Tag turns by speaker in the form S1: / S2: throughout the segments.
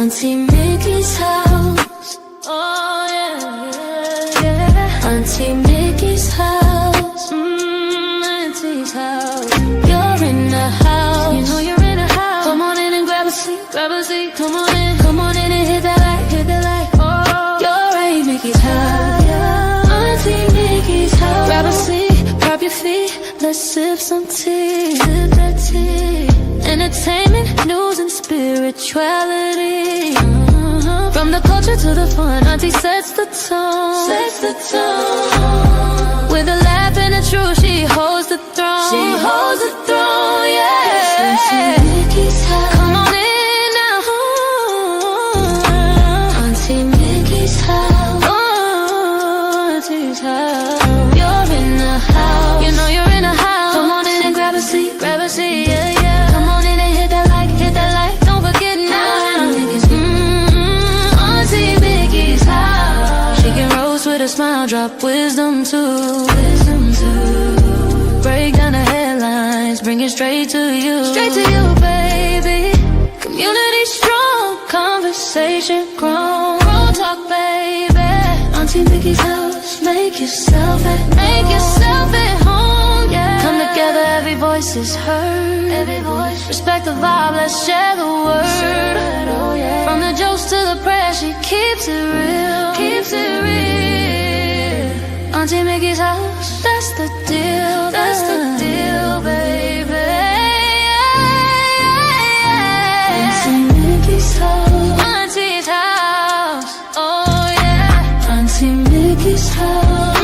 S1: Auntie Mickey's house. Oh yeah, yeah. Auntie Mickey's house. Auntie's house. You're in the house. You know you're in the house. Come on in and grab a seat, grab a seat. Come on in and hit that light, hit that light. Oh, you're Aunt Mickey's house. Yeah. Auntie Mickey's house. Grab a seat, grab your feet. Let's sip some tea, sip that tea. Entertainment, news, and spirituality. From the culture to the fun, Auntie sets the tone. Sets the tone. With a laugh and a truth, she holds the throne. She holds the throne, yeah. Auntie Mickey's house. Come on in now. Auntie Mickey's house. Oh, Auntie's house. You're in the house. You know you're in the house. Come on in and grab a seat, yeah, yeah. Come on in and hit that light. Don't forget now. Auntie Mickey's house. She can roast with a smile, drop wisdom too. Break down the headlines, bring it straight to you. Straight to you, baby. Community strong, conversation grown. Real talk, baby. Auntie Mickey's house. Make yourself at home, yeah. Come together, every voice is heard. Every voice. Respect the vibe, let's share the word. Oh, yeah. From the jokes to the prayers, she keeps it real. Keeps it real. Auntie Mickey's house, that's the deal. That's the deal, baby. Auntie Mickey's house. Auntie's house. Oh yeah. Auntie Mickey's house.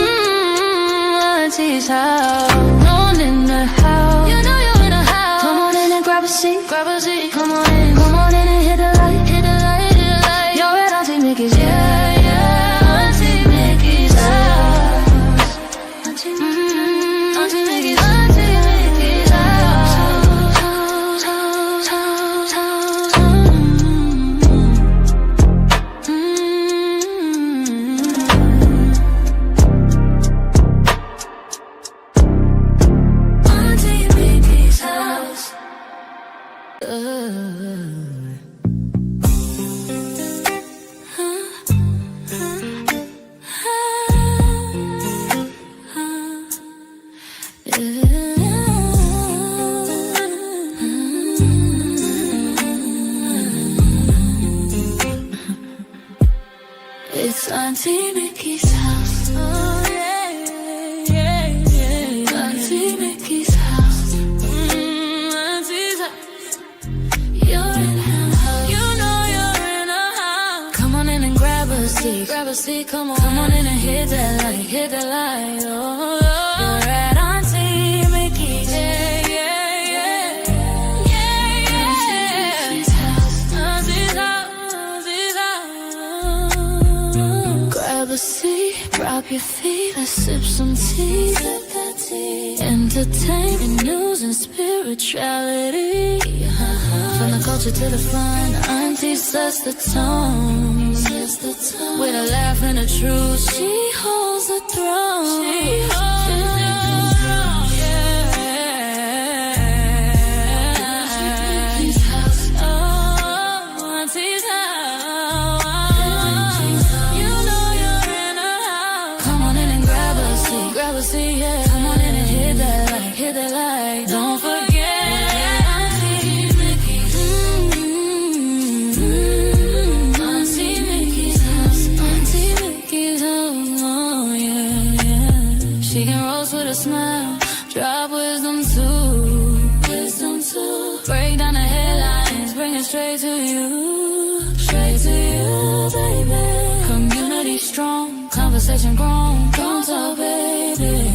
S1: Auntie's house. On in the house. You know you're in the house. Come on in and grab a seat, grab a seat. Come on in and hit the light, hit the light, hit the light. You're at Auntie Mickey's, yeah, yeah. Auntie Mickey's house. Auntie Mickey's, Auntie Mickey's house. It's Auntie Mickey's house. Oh yeah, yeah, yeah. Auntie Mickey's house. Auntie's house. You're in her house. You know you're in her house. Come on in and grab a seat, grab a seat. Come on in and hit that light, hit that light. Oh, you're at Auntie Mickey's. Yeah, yeah, yeah, yeah, yeah. Auntie's house. Auntie's house. Auntie's house. Grab a seat, drop your feet, let's sip some tea. Sip that tea. Entertainment, news, and spirituality. From the culture to the fun, Auntie sets the tone. With a laugh and a truth, she holds the throne. She holds the throne, yeah. Auntie's house. Oh, Auntie's house. You know you're in her house. Come on in and grab a seat, yeah. Come on in and hit that light. Don't forget Auntie Mickey's. Auntie Mickey's house. Auntie Mickey's house. Oh yeah, yeah. She can roast with a smile, drop wisdom too. Break down the headlines, bring it straight to you. Straight to you, baby. Community strong, conversation grown. Don't talk, baby.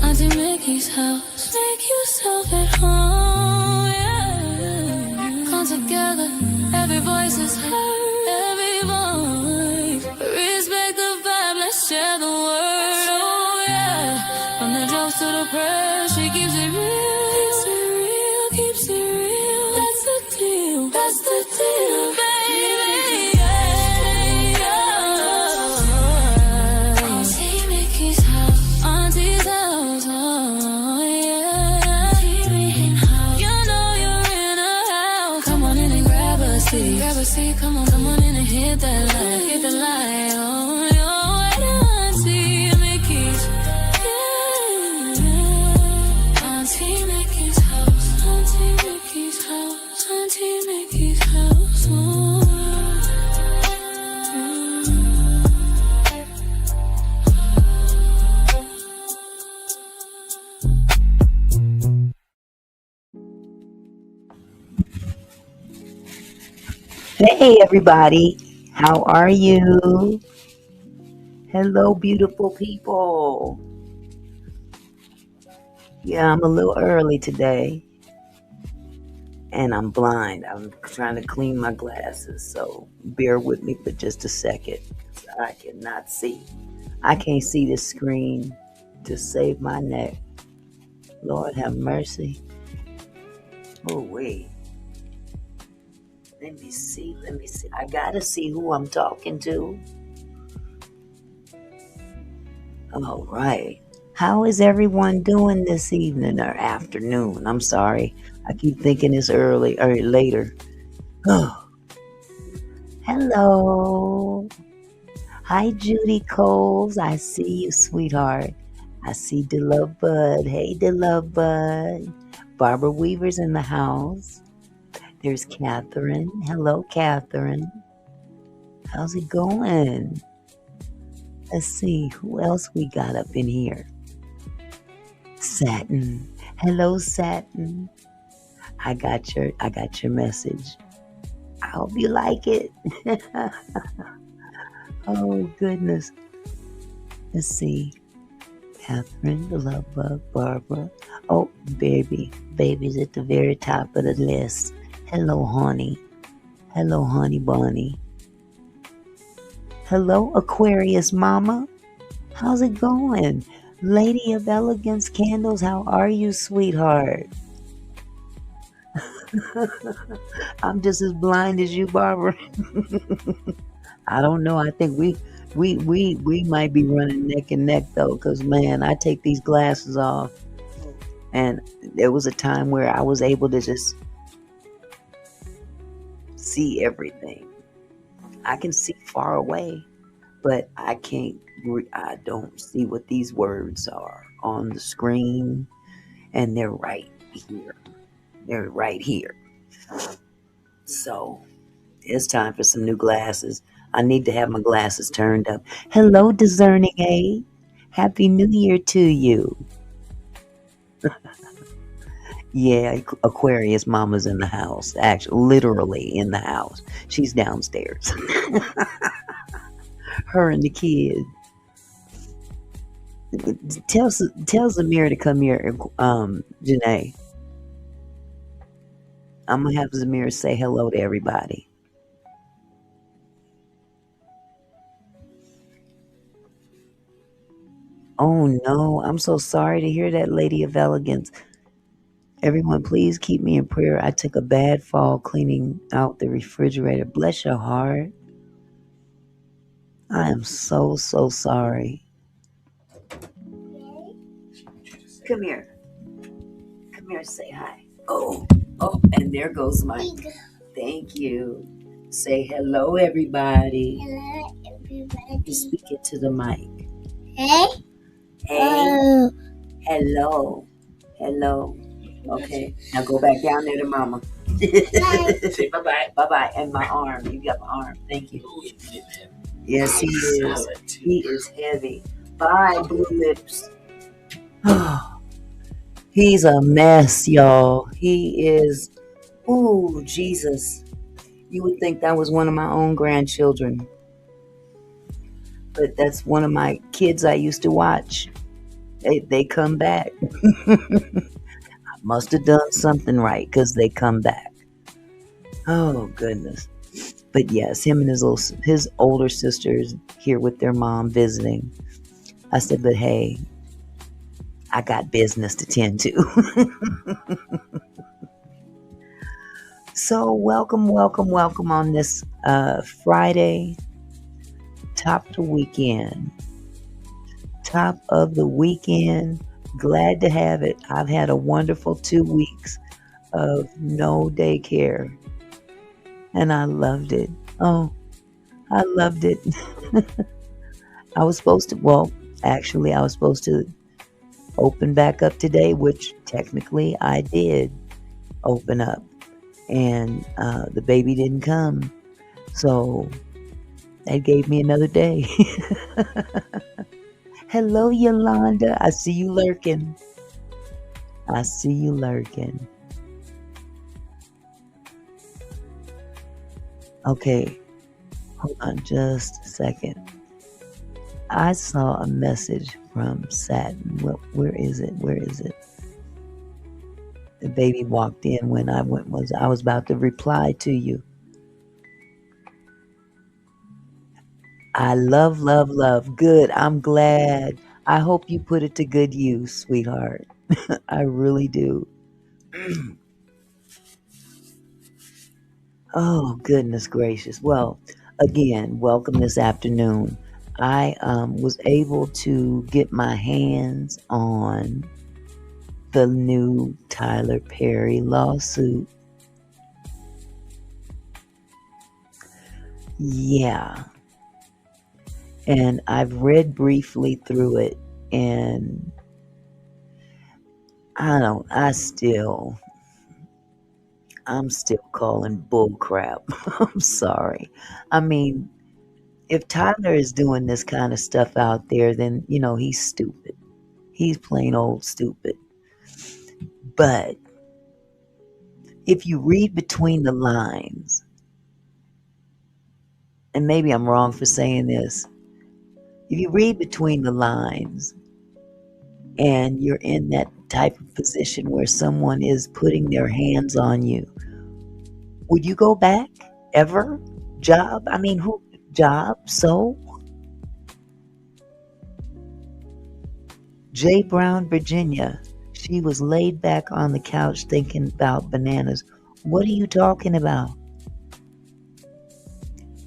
S1: Auntie Mickey's house. Make yourself at home, yeah. Come together, every voice is heard. Every voice. Respect the vibe, let's share the word. Oh yeah. From the jokes to the prayers, she keeps it real. Keeps it real, keeps it real. That's the deal. That's the deal, baby. Yeah, yeah. Auntie Mickey's house. Auntie's house. Oh yeah. Auntie Mickey's house. You know you're in a house. Come on in and grab a seat. Grab a seat. Come on hit the light on your way to Auntie Mickey's. Yeah. Auntie Mickey's house, Auntie Mickey's house, Auntie Mickey's house. Oh.
S2: Hey everybody, how are you? Hello beautiful people. Yeah, I'm a little early today and I'm blind. I'm trying to clean my glasses, so bear with me for just a second. I cannot see. I can't see the screen to save my neck. Lord have mercy. Oh wait. Let me see. I gotta see who I'm talking to. All right. How is everyone doing this evening or afternoon? I'm sorry. I keep thinking it's early or later. Oh, hello. Hi, Judy Coles. I see you, sweetheart. I see DeLove Bud. Hey, DeLove Bud. Barbara Weaver's in the house. There's Catherine. Hello, Catherine. How's it going? Let's see who else we got up in here. Satin. Hello, Satin. I got your message. I hope you like it. Oh goodness. Let's see. Catherine, the love bug, Barbara. Oh, baby's at the very top of the list. Hello, honey. Hello, honey bunny. Hello, Aquarius mama. How's it going? Lady of Elegance Candles, how are you, sweetheart? I'm just as blind as you, Barbara. I don't know. I think we might be running neck and neck though, because man, I take these glasses off, and there was a time where I was able to just see everything. I can see far away, but I don't see what these words are on the screen, and they're right here. They're right here. So it's time for some new glasses. I need to have my glasses turned up. Hello, Discerning A. Happy New Year to you. Yeah, Aquarius mama's in the house. Actually, literally in the house. She's downstairs. Her and the kid. Tell Zamir to come here, Janae. I'm going to have Zamir say hello to everybody. Oh no, I'm so sorry to hear that, Lady of Elegance. Everyone, please keep me in prayer. I took a bad fall cleaning out the refrigerator. Bless your heart. I am so sorry. Come here. Come here, say hi. Oh, and there goes Mike. Thank you. Say hello, everybody.
S3: Hello, everybody.
S2: You speak it to the mic.
S3: Hey.
S2: Hey. Hello. Hello. Okay. Now go back down there to mama. Say bye-bye. Bye-bye. And my arm. You got my arm. Thank you. Yes, he is. He is heavy. Bye, Blue Lips. He's a mess, y'all. He is. Ooh, Jesus. You would think that was one of my own grandchildren. But that's one of my kids I used to watch. They come back. I must have done something right because they come back. Oh, goodness. But yes, him and his older sisters here with their mom visiting. I said, but hey, I got business to tend to. So welcome on this Friday, top of the weekend. Glad to have it. I've had a wonderful 2 weeks of no daycare, and I loved it. Oh, I loved it. I was supposed to, well, actually, I was supposed to open back up today, which technically I did open up, and the baby didn't come. So that gave me another day. Hello, Yolanda. I see you lurking. I see you lurking. Okay, hold on just a second. I saw a message from Satin. Where is it? Where is it? The baby walked in when I was about to reply to you. I love, love, love. Good. I'm glad. I hope you put it to good use, sweetheart. I really do. Oh, goodness gracious. Well, again, welcome this afternoon. I was able to get my hands on the new Tyler Perry lawsuit. Yeah. And I've read briefly through it, and I'm still calling bull crap. I'm sorry. I mean, if Tyler is doing this kind of stuff out there, then, he's stupid. He's plain old stupid. But if you read between the lines, and maybe I'm wrong for saying this, if you read between the lines and you're in that type of position where someone is putting their hands on you, would you go back ever? Job? I mean, who? Job? So? J. Brown, Virginia. She was laid back on the couch thinking about bananas. What are you talking about?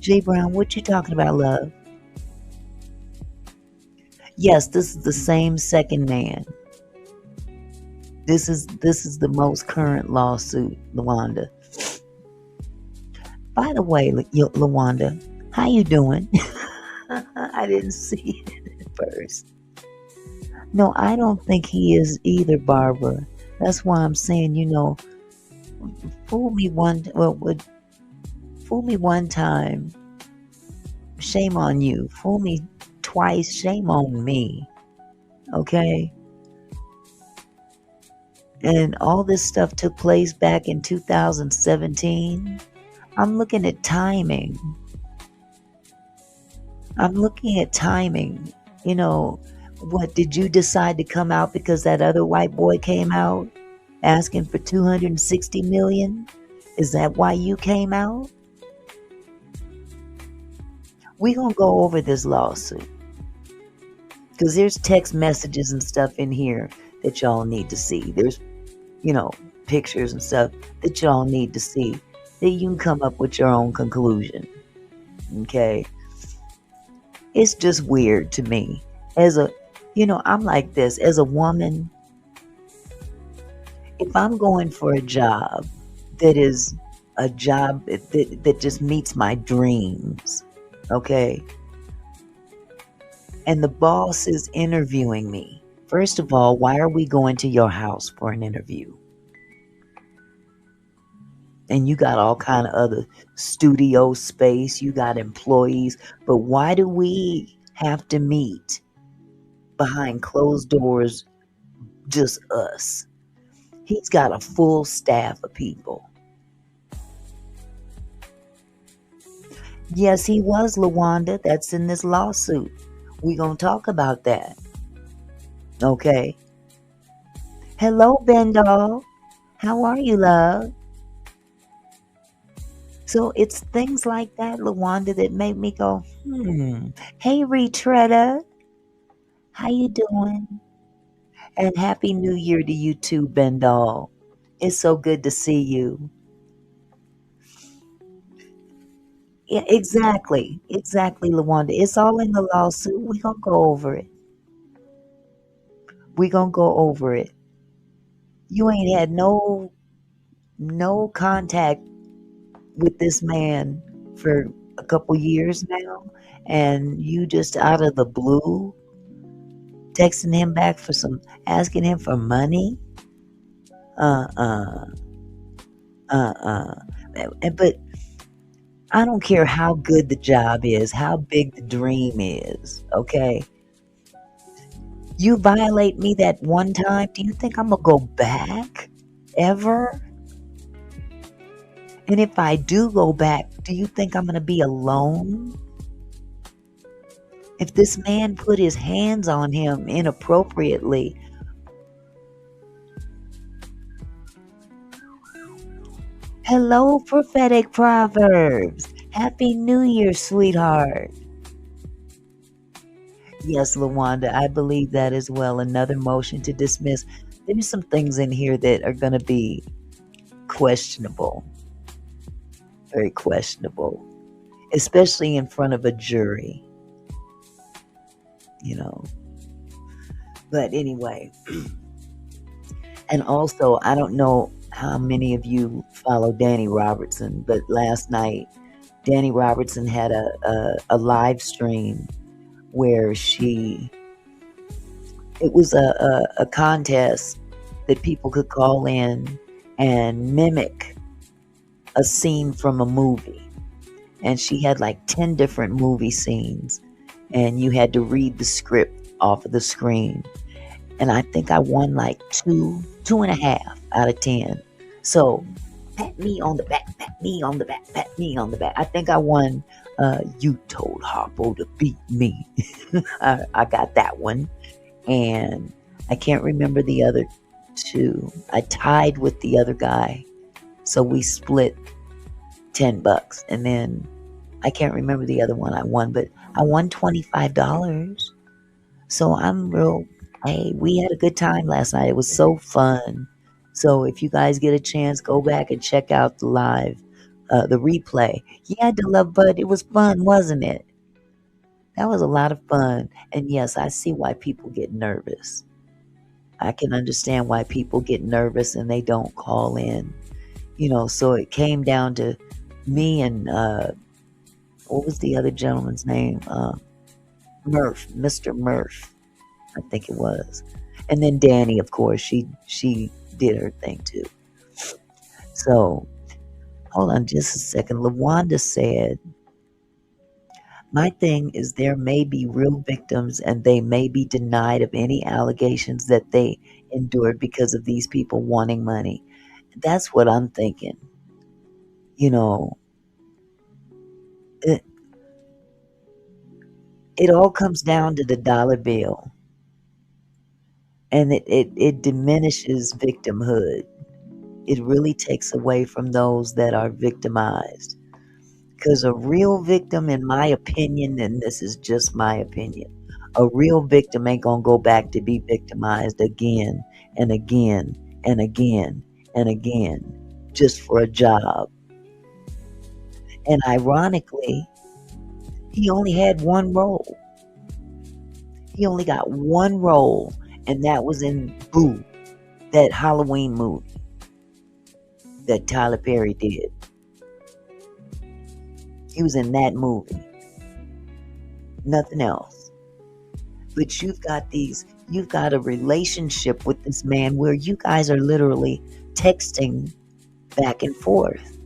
S2: J. Brown, what you talking about, love? Yes, this is the same second man. This is the most current lawsuit, Lawanda. By the way, Lawanda, how you doing? I didn't see it at first. No, I don't think he is either, Barbara. That's why I'm saying, fool me fool me one time, shame on you. Fool me twice, shame on me. Okay? And all this stuff took place back in 2017. I'm looking at timing. What did you decide to come out because that other white boy came out asking for 260 million? Is that why you came out? We're going to go over this lawsuit because there's text messages and stuff in here that y'all need to see. There's, pictures and stuff that y'all need to see, that you can come up with your own conclusion. Okay? It's just weird to me. I'm like this. As a woman, if I'm going for a job that is a job that just meets my dreams, okay, and the boss is interviewing me, first of all, why are we going to your house for an interview? And you got all kind of other studio space, you got employees, but why do we have to meet behind closed doors, just us? He's got a full staff of people. Yes, he was, Lawanda. That's in this lawsuit. We're going to talk about that. Okay. Hello, Bendall. How are you, love? So it's things like that, Lawanda, that make me go, Hey, Retreader. How you doing? And Happy New Year to you too, Bendall. It's so good to see you. Yeah, exactly. Exactly, Lawanda. It's all in the lawsuit. We're going to go over it. We're going to go over it. You ain't had no contact with this man for a couple years now, and you just out of the blue texting him back for asking him for money. Uh-uh, uh-uh. But I don't care how good the job is, how big the dream is, okay? You violate me that one time, do you think I'm gonna go back? Ever? And if I do go back, do you think I'm gonna be alone? If this man put his hands on him inappropriately, hello, prophetic proverbs. Happy New Year, sweetheart. Yes, Lawanda, I believe that as well. Another motion to dismiss. There's some things in here that are going to be questionable, very questionable, especially in front of a jury, you know. But anyway, and also, I don't know how many of you follow Danny Robertson, but last night, Danny Robertson had a live stream where it was a contest that people could call in and mimic a scene from a movie. And she had like 10 different movie scenes, and you had to read the script off of the screen. And I think I won like 2.5 out of 10. So pat me on the back, pat me on the back, pat me on the back. I think I won. You told Harpo to beat me. I got that one. And I can't remember the other two. I tied with the other guy. So we split $10. And then I can't remember the other one I won, but I won $25. So hey, we had a good time last night. It was so fun. So if you guys get a chance, go back and check out the replay. Yeah, the love bud, it was fun, wasn't it? That was a lot of fun. And yes, I see why people get nervous. I can understand why people get nervous and they don't call in. So it came down to me and what was the other gentleman's name? Murph, Mr. Murph, I think it was. And then Danny, of course, she did her thing too. So hold on just a second. LaWanda said, my thing is there may be real victims and they may be denied of any allegations that they endured because of these people wanting money. That's what I'm thinking. It all comes down to the dollar bill. And it diminishes victimhood. It really takes away from those that are victimized. Because a real victim, in my opinion, and this is just my opinion, a real victim ain't going to go back to be victimized again and again and again and again just for a job. And ironically, he only had one role. He only got one role, and that was in Boo, that Halloween movie that Tyler Perry did. He was in that movie. Nothing else. But you've got a relationship with this man where you guys are literally texting back and forth.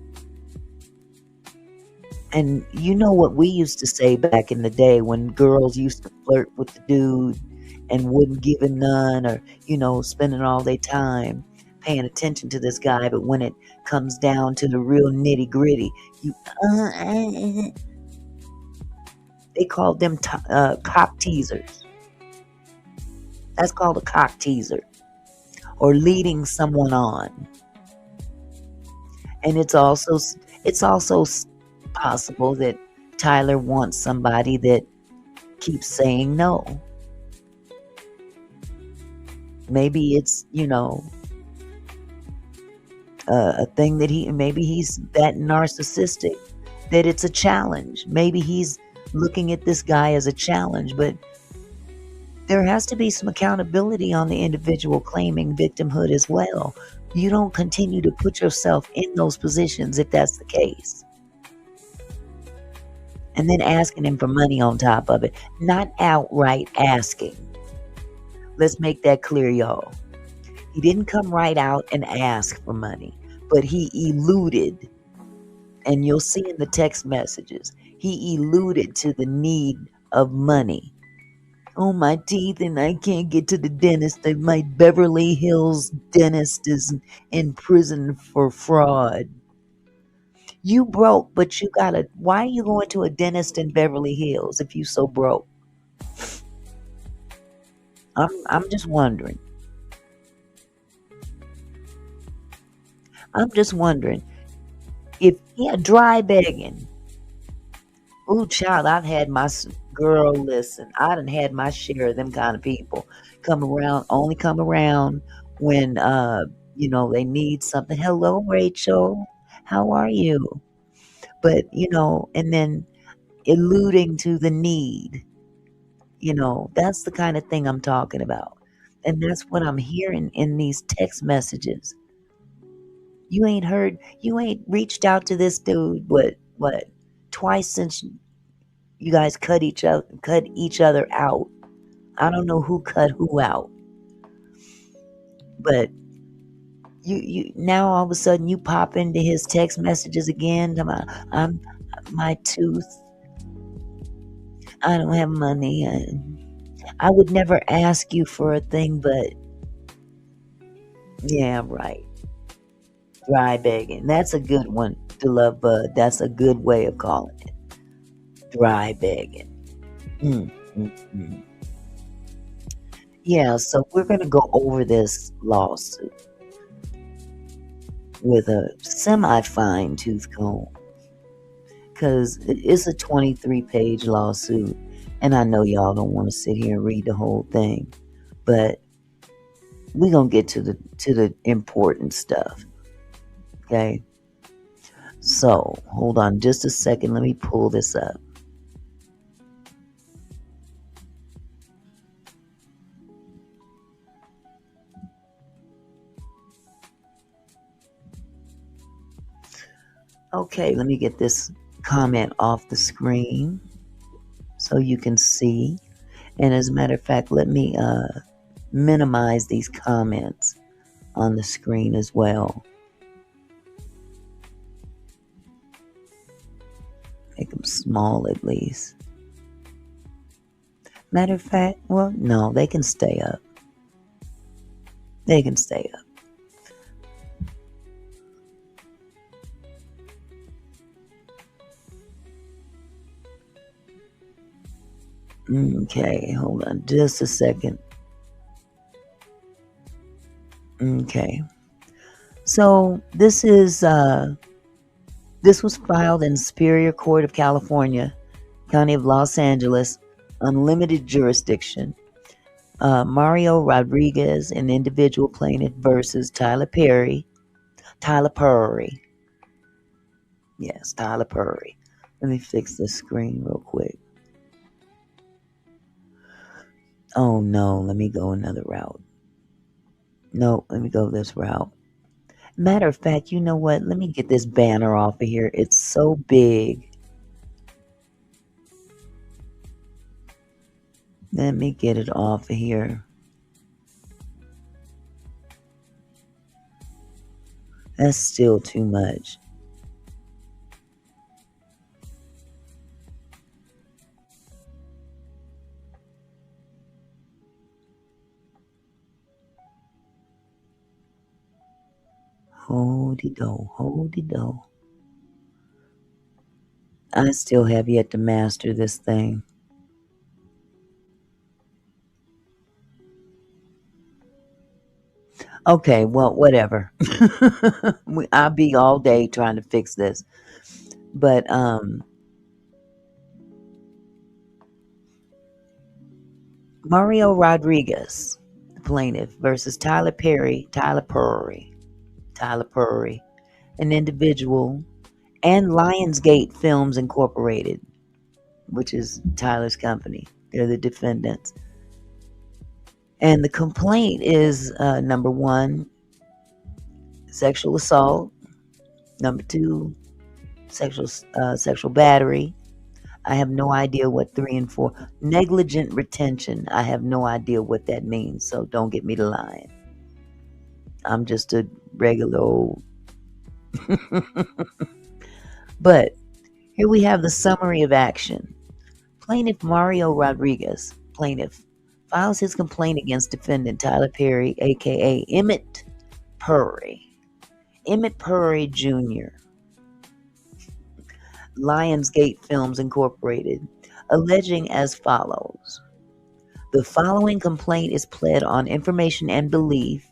S2: And you know what we used to say back in the day when girls used to flirt with the dude and wouldn't give him none, or, spending all their time paying attention to this guy, but when it comes down to the real nitty gritty, they called them cock teasers. That's called a cock teaser, or leading someone on. And it's also possible that Tyler wants somebody that keeps saying no. Maybe it's, a thing that maybe he's that narcissistic that it's a challenge. Maybe he's looking at this guy as a challenge, but there has to be some accountability on the individual claiming victimhood as well. You don't continue to put yourself in those positions if that's the case. and then asking him for money on top of it. Not outright asking. Let's make that clear, y'all. He didn't come right out and ask for money, but he eluded, and you'll see in the text messages, he alluded to the need of money. Oh, my teeth, and I can't get to the dentist. My Beverly Hills dentist is in prison for fraud. You broke, but you gotta. Why are you going to a dentist in Beverly Hills if you so broke? I'm just wondering. I'm just wondering if dry begging. Ooh, child, I've had my girl. Listen, I done had my share of them kind of people come around. Only come around when they need something. Hello, Rachel. How are you? But and then alluding to the need. That's the kind of thing I'm talking about. And that's what I'm hearing in these text messages. You ain't reached out to this dude, what, twice since you guys cut each other out. I don't know who cut who out, but you now all of a sudden you pop into his text messages again. I'm my tooth. I don't have money. I would never ask you for a thing, but yeah, right. Dry begging. That's a good one to love, Bud. That's a good way of calling it. Dry begging. Mm, mm, mm. Yeah, so we're going to go over this lawsuit with a semi-fine tooth comb because it's a 23-page lawsuit, and I know y'all don't want to sit here and read the whole thing, but we're going to get to the important stuff. Okay? So, hold on just a second. Let me pull this up. Okay, let me get this comment off the screen so you can see. And as a matter of fact, let me minimize these comments on the screen as well. Make them small at least. Matter of fact, well, no, they can stay up. They can stay up. Okay, hold on just a second. Okay. So this was filed in Superior Court of California, County of Los Angeles, unlimited jurisdiction. Mario Rodriguez, an individual plaintiff versus Tyler Perry. Yes, Tyler Perry. Let me fix this screen real quick. Oh no, let me go another route. No, let me go this route. Matter of fact, you know what? Let me get this banner off of here. It's so big. Let me get it off of here. That's still too much. Hold-y-do. I still have yet to master this thing. Okay, well, whatever. I'll be all day trying to fix this. But Mario Rodriguez, the plaintiff, versus Tyler Perry, an individual, and Lionsgate Films Incorporated, which is Tyler's company. They're the defendants. And the complaint is number one, sexual assault. Number two, sexual battery. I have no idea what 3 and 4. Negligent retention. I have no idea what that means. So don't get me to lying. I'm just a regular old. But here we have the summary of action. Plaintiff Mario Rodriguez, plaintiff, files his complaint against defendant Tyler Perry, aka Emmett Purry. Emmett Purry Jr., Lionsgate Films Incorporated, alleging as follows. The following complaint is pled on information and belief.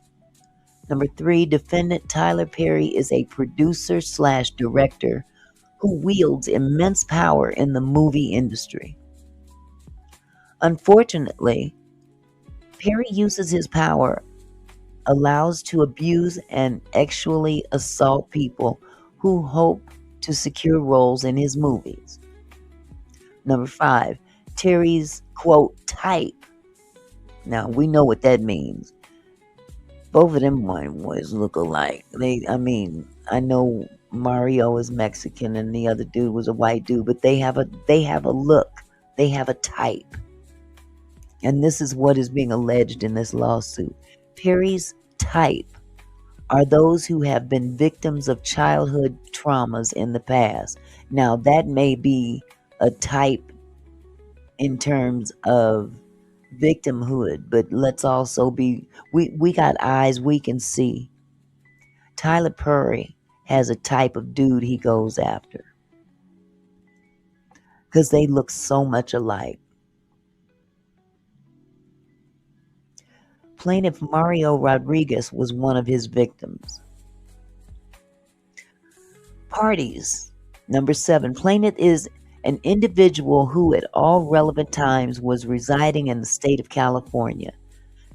S2: Number 3, defendant Tyler Perry is a producer/director who wields immense power in the movie industry. Unfortunately, Perry uses his power allows to abuse and actually assault people who hope to secure roles in his movies. Number 5, Terry's quote type. Now we know what that means. Both of them white boys look alike. I know Mario is Mexican and the other dude was a white dude, but they have a look. They have a type. And this is what is being alleged in this lawsuit. Perry's type are those who have been victims of childhood traumas in the past. Now, that may be a type in terms of victimhood, but let's also be, we got eyes we can see. Tyler Perry has a type of dude he goes after because they look so much alike. Plaintiff Mario Rodriguez was one of his victims. Parties. Number 7, plaintiff is an individual who at all relevant times was residing in the state of California.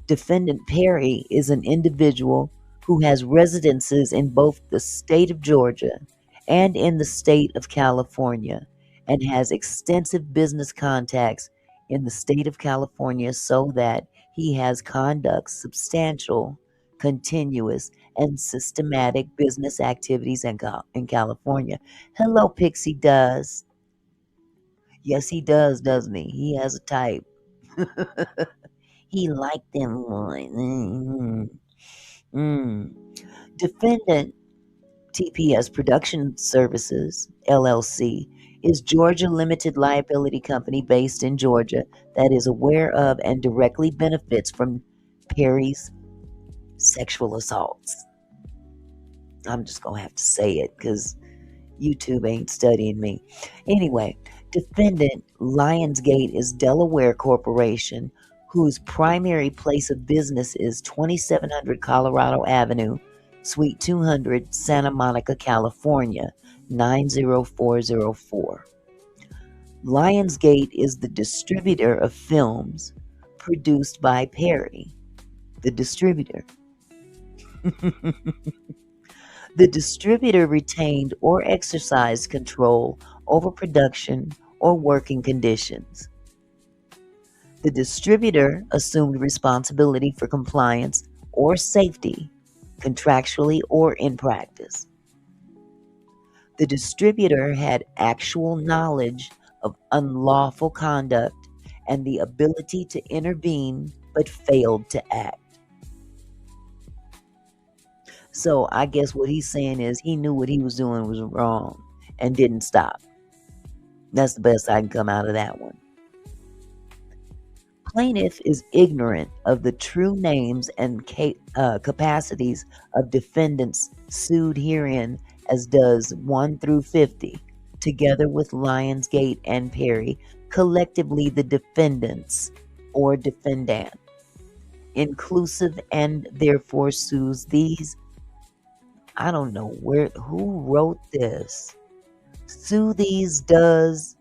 S2: Defendant Perry is an individual who has residences in both the state of Georgia and in the state of California and has extensive business contacts in the state of California so that he has conducts substantial, continuous, and systematic business activities in California. Hello, Pixie does. Yes, he does, doesn't he? He has a type. He liked them ones. Defendant TPS Production Services, LLC, is Georgia Limited Liability Company based in Georgia that is aware of and directly benefits from Perry's sexual assaults. I'm just going to have to say it because YouTube ain't studying me. Anyway, defendant Lionsgate is Delaware Corporation, whose primary place of business is 2700 Colorado Avenue, Suite 200, Santa Monica, California, 90404. Lionsgate is the distributor of films produced by Perry. The distributor. The distributor retained or exercised control over production or working conditions. The distributor assumed responsibility for compliance or safety, contractually or in practice. The distributor had actual knowledge of unlawful conduct and the ability to intervene but failed to act. So I guess what he's saying is he knew what he was doing was wrong and didn't stop. That's the best I can come out of that one. Plaintiff is ignorant of the true names and capacities of defendants sued herein, as does 1 through 50, together with Lionsgate and Perry, collectively the defendants or defendant, inclusive, and therefore sues these. I don't know who wrote this. Sue these does.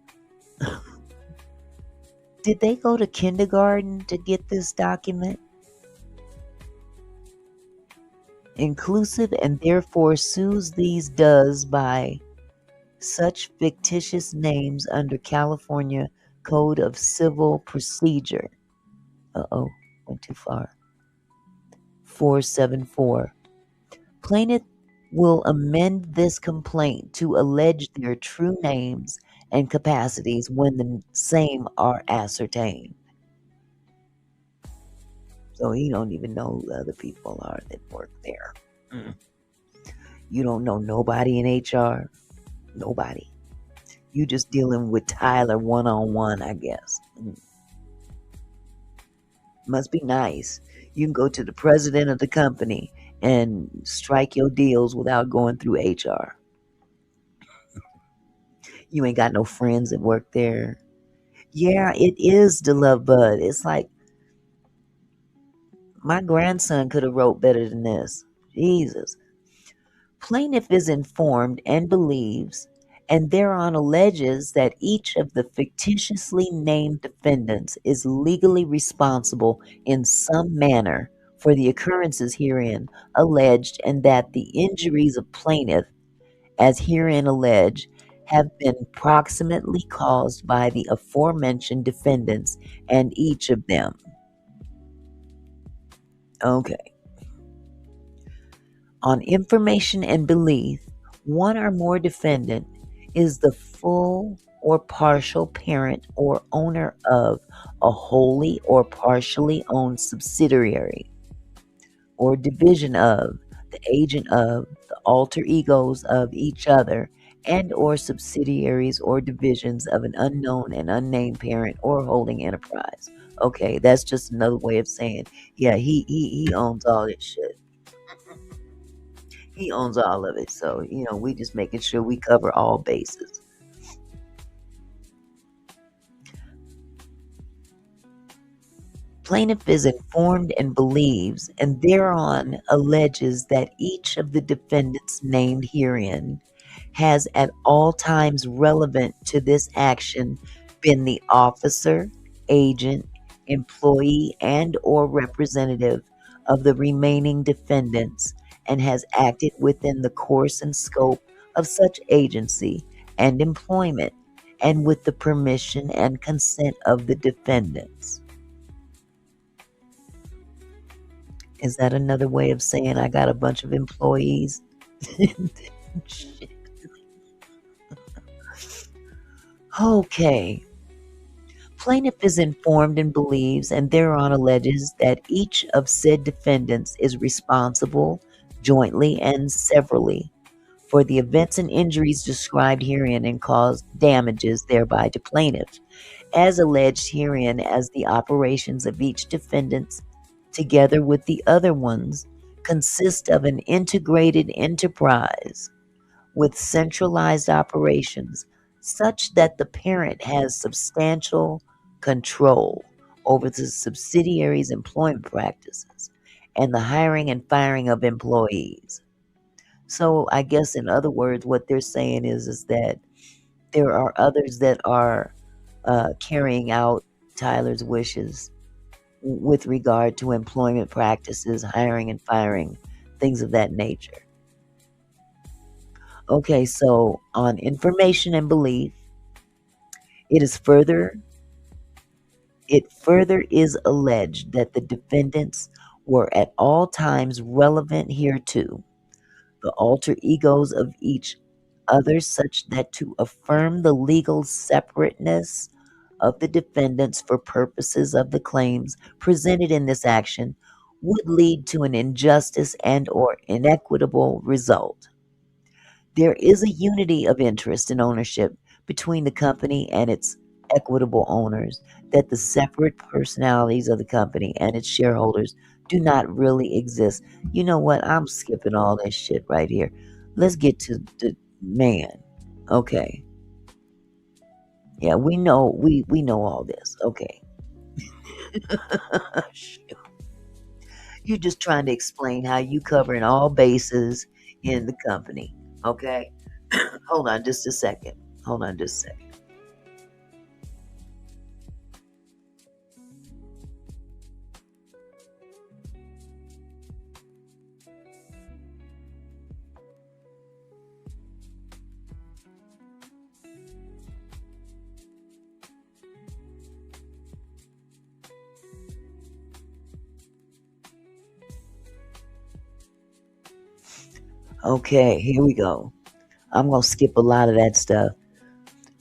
S2: Did they go to kindergarten to get this document? Inclusive and therefore sues these does by such fictitious names under California Code of Civil Procedure. Went too far. 474. Plaintiff will amend this complaint to allege their true names and capacities when the same are ascertained. So he don't even know who the other people are that work there. Mm. You don't know nobody in HR, nobody. You just dealing with Tyler one-on-one, I guess. Must be nice. You can go to the president of the company and strike your deals without going through HR. You ain't got no friends that work there. Yeah, it is the love bud. It's like my grandson could have wrote better than this. Jesus. Plaintiff is informed and believes, and thereon alleges that each of the fictitiously named defendants is legally responsible in some manner for the occurrences herein alleged, and that the injuries of plaintiff, as herein alleged, have been proximately caused by the aforementioned defendants and each of them. Okay. On information and belief, one or more defendant is the full or partial parent or owner of a wholly or partially owned subsidiary or division of, the agent of, the alter egos of each other, and or subsidiaries or divisions of an unknown and unnamed parent or holding enterprise. Okay, that's just another way of saying, yeah, he owns all this shit. He owns all of it. So, we just making sure we cover all bases. Plaintiff is informed and believes, and thereon alleges that each of the defendants named herein has at all times relevant to this action been the officer, agent, employee, and or representative of the remaining defendants, and has acted within the course and scope of such agency and employment, and with the permission and consent of the defendants. Is that another way of saying I got a bunch of employees? Shit. Okay. Plaintiff is informed and believes, and thereon alleges that each of said defendants is responsible, jointly and severally, for the events and injuries described herein and caused damages thereby to plaintiff, as alleged herein, as the operations of each defendant, together with the other ones, consist of an integrated enterprise with centralized operations, such that the parent has substantial control over the subsidiaries' employment practices and the hiring and firing of employees. So I guess in other words, what they're saying is that there are others that are carrying out Tyler's wishes with regard to employment practices, hiring and firing, things of that nature. Okay, so on information and belief, it further is alleged that the defendants were at all times relevant hereto, the alter egos of each other, such that to affirm the legal separateness of the defendants for purposes of the claims presented in this action would lead to an injustice and or inequitable result. There is a unity of interest and ownership between the company and its equitable owners, that the separate personalities of the company and its shareholders do not really exist. You know what? I'm skipping all this shit right here. Let's get to the man. Okay. Yeah, we know all this. Okay. You're just trying to explain how you covering all bases in the company. Okay. Hold on just a second. Okay, here we go. I'm going to skip a lot of that stuff.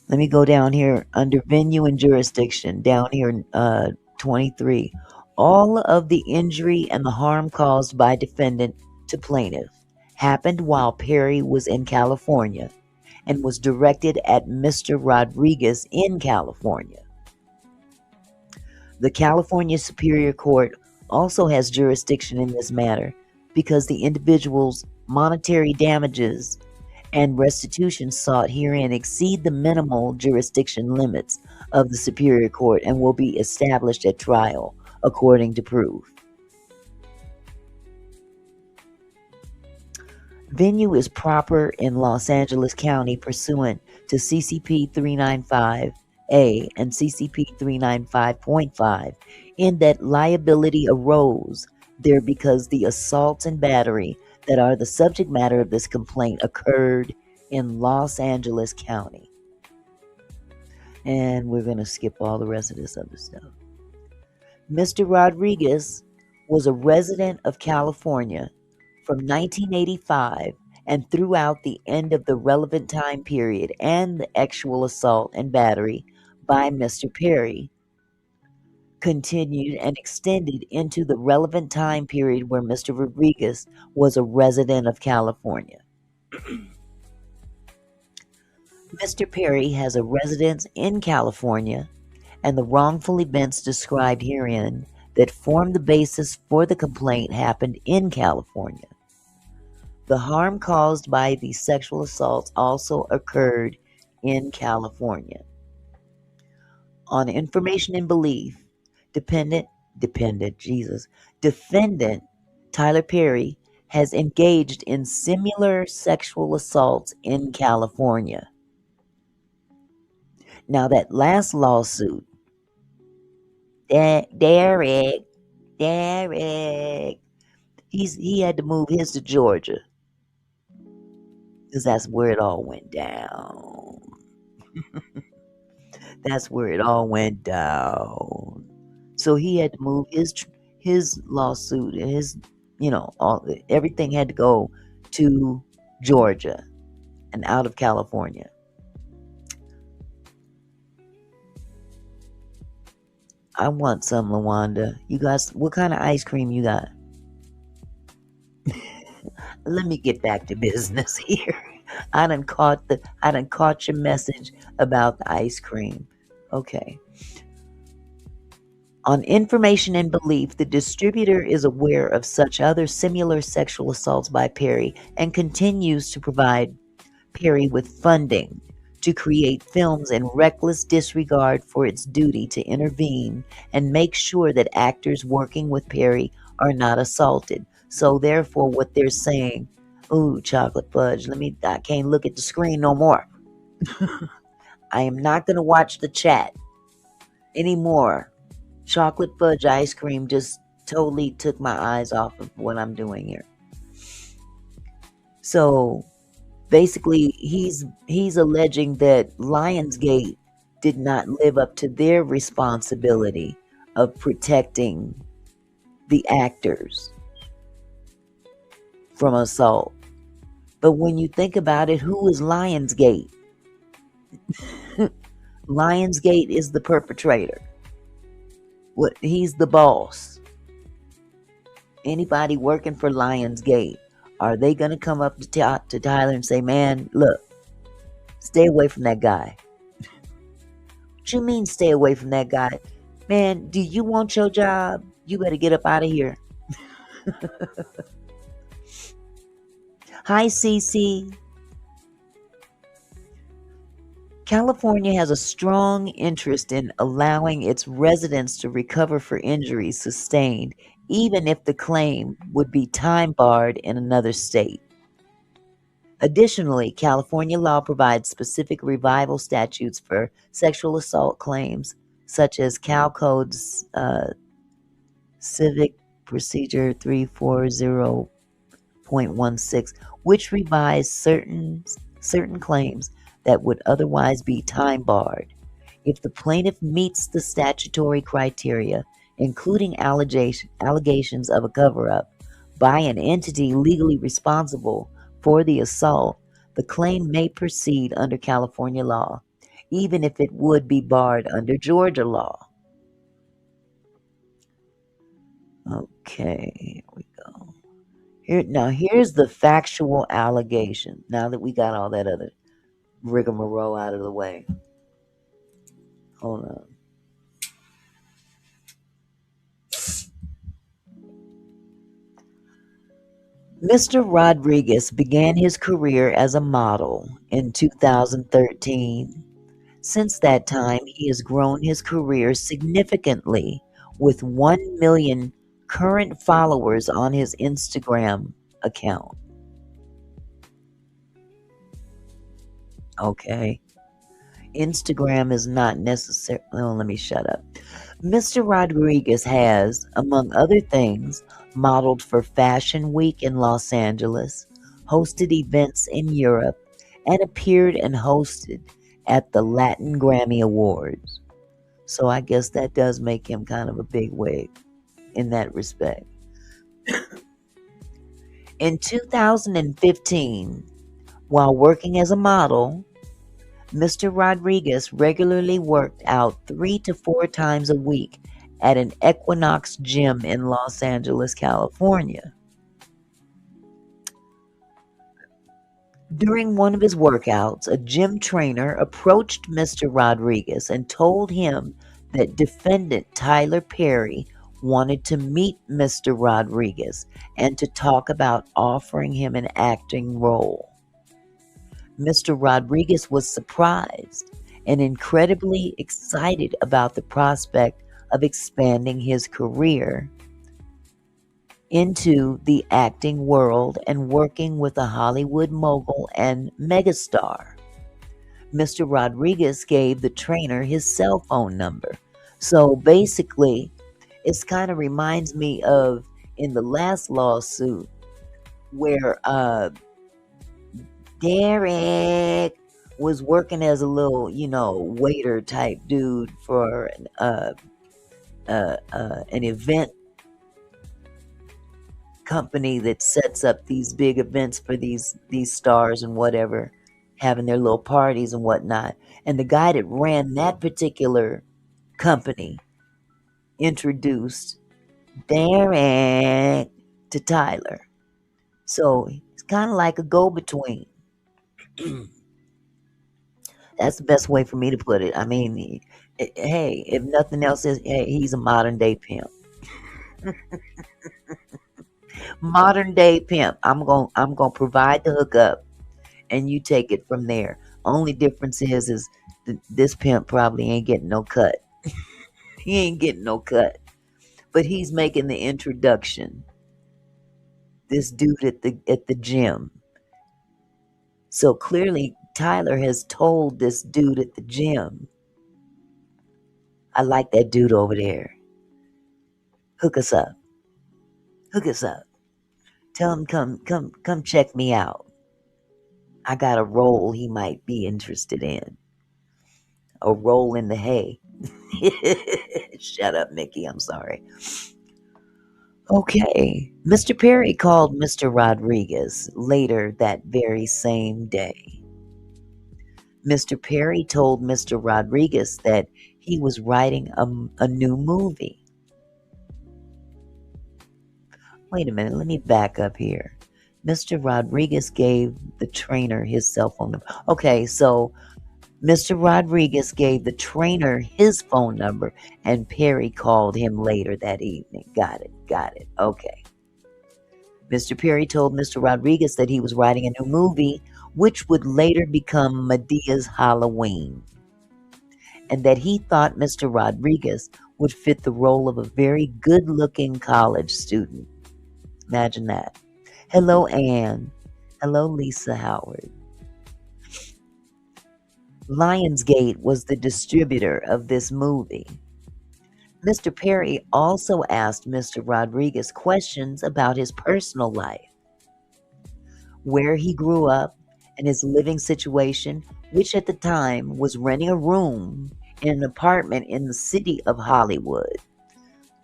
S2: Let me go down here under venue and jurisdiction, down here, 23. All of the injury and the harm caused by defendant to plaintiff happened while Perry was in California and was directed at Mr. Rodriguez in California. The California Superior Court also has jurisdiction in this matter because the individual's monetary damages and restitution sought herein exceed the minimal jurisdiction limits of the Superior Court and will be established at trial according to proof. Venue is proper in Los Angeles County pursuant to CCP 395A and CCP 395.5 in that liability arose there because the assaults and battery that are the subject matter of this complaint occurred in Los Angeles County. And we're going to skip all the rest of this other stuff. Mr. Rodriguez was a resident of California from 1985 and throughout the end of the relevant time period, and the actual assault and battery by Mr. Perry continued and extended into the relevant time period where Mr. Rodriguez was a resident of California. Mr. Perry has a residence in California, and the wrongful events described herein that form the basis for the complaint happened in California. The harm caused by these sexual assaults also occurred in California. On information and belief, defendant Tyler Perry has engaged in similar sexual assaults in California. Now that last lawsuit, Derek, he had to move his to Georgia because that's where it all went down. That's where it all went down. So he had to move his lawsuit and his, everything had to go to Georgia and out of California. I want some, LaWanda. You guys, what kind of ice cream you got? Let me get back to business here. I done caught your message about the ice cream. Okay. On information and belief, the distributor is aware of such other similar sexual assaults by Perry and continues to provide Perry with funding to create films in reckless disregard for its duty to intervene and make sure that actors working with Perry are not assaulted. So therefore, what they're saying, ooh, chocolate fudge, I can't look at the screen no more. I am not going to watch the chat anymore. Chocolate fudge ice cream just totally took my eyes off of what I'm doing here. So basically, he's alleging that Lionsgate did not live up to their responsibility of protecting the actors from assault. But when you think about it, who is Lionsgate? Lionsgate is the perpetrator. He's the boss. Anybody working for Lionsgate, are they going to come up to Tyler and say, man, look, stay away from that guy? What you mean stay away from that guy? Man, do you want your job? You better get up out of here. Hi, Cece. California has a strong interest in allowing its residents to recover for injuries sustained, even if the claim would be time barred in another state. Additionally, California law provides specific revival statutes for sexual assault claims, such as Cal Codes Civic Procedure 340.16, which revise certain claims that would otherwise be time barred if the plaintiff meets the statutory criteria, including allegations of a cover-up by an entity legally responsible for the assault. The claim may proceed under California law. even if it would be barred under Georgia law. Okay, here we go. Here's the factual allegation. Now that we got all that other rigmarole out of the way. Hold on. Mr. Rodriguez began his career as a model in 2013. Since that time, he has grown his career significantly with 1 million current followers on his Instagram account. Okay. Instagram is not necessary. Oh, let me shut up. Mr. Rodriguez has, among other things, modeled for Fashion Week in Los Angeles, hosted events in Europe, and appeared and hosted at the Latin Grammy Awards. So I guess that does make him kind of a big wig in that respect. In 2015, while working as a model, Mr. Rodriguez regularly worked out 3 to 4 times a week at an Equinox gym in Los Angeles, California. During one of his workouts, a gym trainer approached Mr. Rodriguez and told him that defendant Tyler Perry wanted to meet Mr. Rodriguez and to talk about offering him an acting role. Mr. Rodriguez was surprised and incredibly excited about the prospect of expanding his career into the acting world and working with a Hollywood mogul and megastar. Mr. Rodriguez gave the trainer his cell phone number. So basically, it kind of reminds me of in the last lawsuit where Derek was working as a little, waiter type dude for an event company that sets up these big events for these stars and whatever, having their little parties and whatnot. And the guy that ran that particular company introduced Derek to Tyler. So it's kind of like a go-between. That's the best way for me to put it. I mean, hey, if nothing else is, hey, he's a modern day pimp. Modern day pimp. I'm gonna provide the hookup, and you take it from there. Only difference is this pimp probably ain't getting no cut. He ain't getting no cut, but he's making the introduction. This dude at the gym. So clearly, Tyler has told this dude at the gym, I like that dude over there. Hook us up. Hook us up. Tell him come check me out. I got a role he might be interested in. A role in the hay. Shut up, Mickey. I'm sorry. Okay. Mr. Perry called Mr. Rodriguez later that very same day. Mr. Perry told Mr. Rodriguez that he was writing a new movie. Wait a minute, let me back up here. Mr. Rodriguez gave the trainer his cell phone number. Okay, so Mr. Rodriguez gave the trainer his phone number, and Perry called him later that evening. Got it. Okay. Mr. Perry told Mr. Rodriguez that he was writing a new movie, which would later become Medea's Halloween, and that he thought Mr. Rodriguez would fit the role of a very good-looking college student. Imagine that. Hello, Anne. Hello, Lisa Howard. Lionsgate was the distributor of this movie. Mr. Perry also asked Mr. Rodriguez questions about his personal life, where he grew up, and his living situation, which at the time was renting a room in an apartment in the city of Hollywood.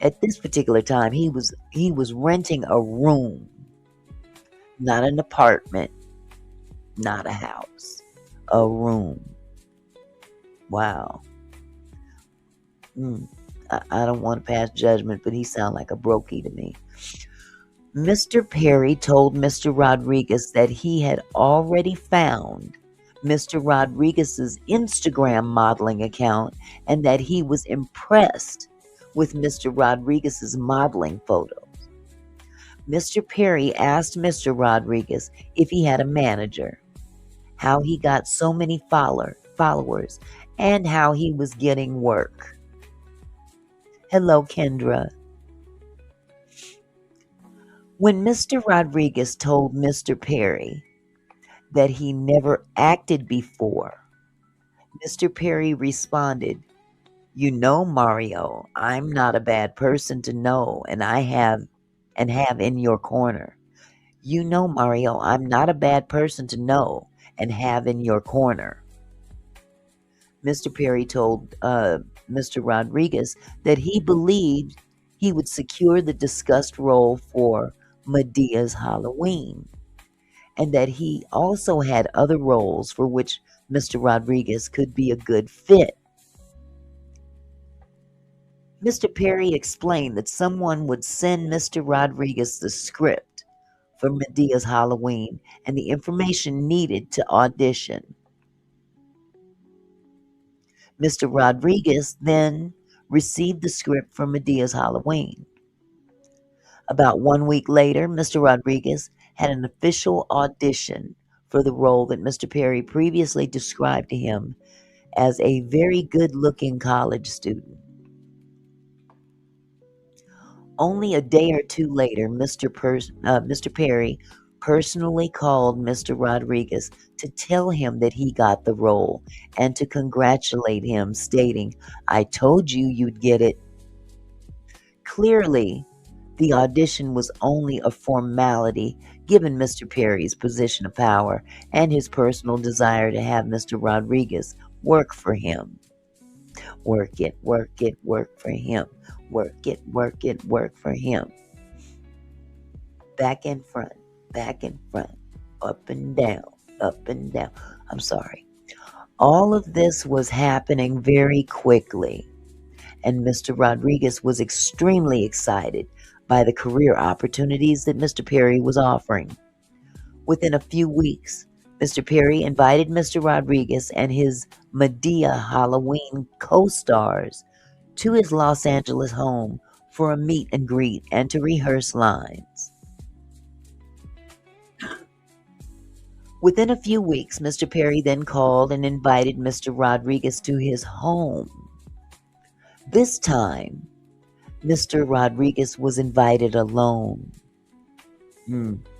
S2: At this particular time, he was renting a room, not an apartment, not a house, a room. Wow. I don't want to pass judgment, but he sounds like a brokey to me. Mr. Perry told Mr. Rodriguez that he had already found Mr. Rodriguez's Instagram modeling account and that he was impressed with Mr. Rodriguez's modeling photos. Mr. Perry asked Mr. Rodriguez if he had a manager, how he got so many followers, and how he was getting work. Hello, Kendra. When Mr. Rodriguez told Mr. Perry that he never acted before, Mr. Perry responded, "You know, Mario, I'm not a bad person to know and have in your corner. You know, Mario, I'm not a bad person to know and have in your corner." Mr. Perry told Mr. Rodriguez that he believed he would secure the discussed role for Medea's Halloween, and that he also had other roles for which Mr. Rodriguez could be a good fit. Mr. Perry explained that someone would send Mr. Rodriguez the script for Medea's Halloween and the information needed to audition. Mr. Rodriguez then received the script for Medea's Halloween. About 1 week later, Mr. Rodriguez had an official audition for the role that Mr. Perry previously described to him as a very good-looking college student. Only a day or two later, Mr. Perry personally called Mr. Rodriguez to tell him that he got the role and to congratulate him, stating, "I told you you'd get it." Clearly, the audition was only a formality given Mr. Perry's position of power and his personal desire to have Mr. Rodriguez work for him. Work it, work for him. Work it, work for him. Back and front, up and down, up and down. I'm sorry. All of this was happening very quickly, and Mr. Rodriguez was extremely excited by the career opportunities that Mr. Perry was offering. Within a few weeks, Mr. Perry invited Mr. Rodriguez and his Medea Halloween co-stars to his Los Angeles home for a meet and greet and to rehearse lines. Within a few weeks, Mr. Perry then called and invited Mr. Rodriguez to his home. This time, Mr. Rodriguez was invited alone.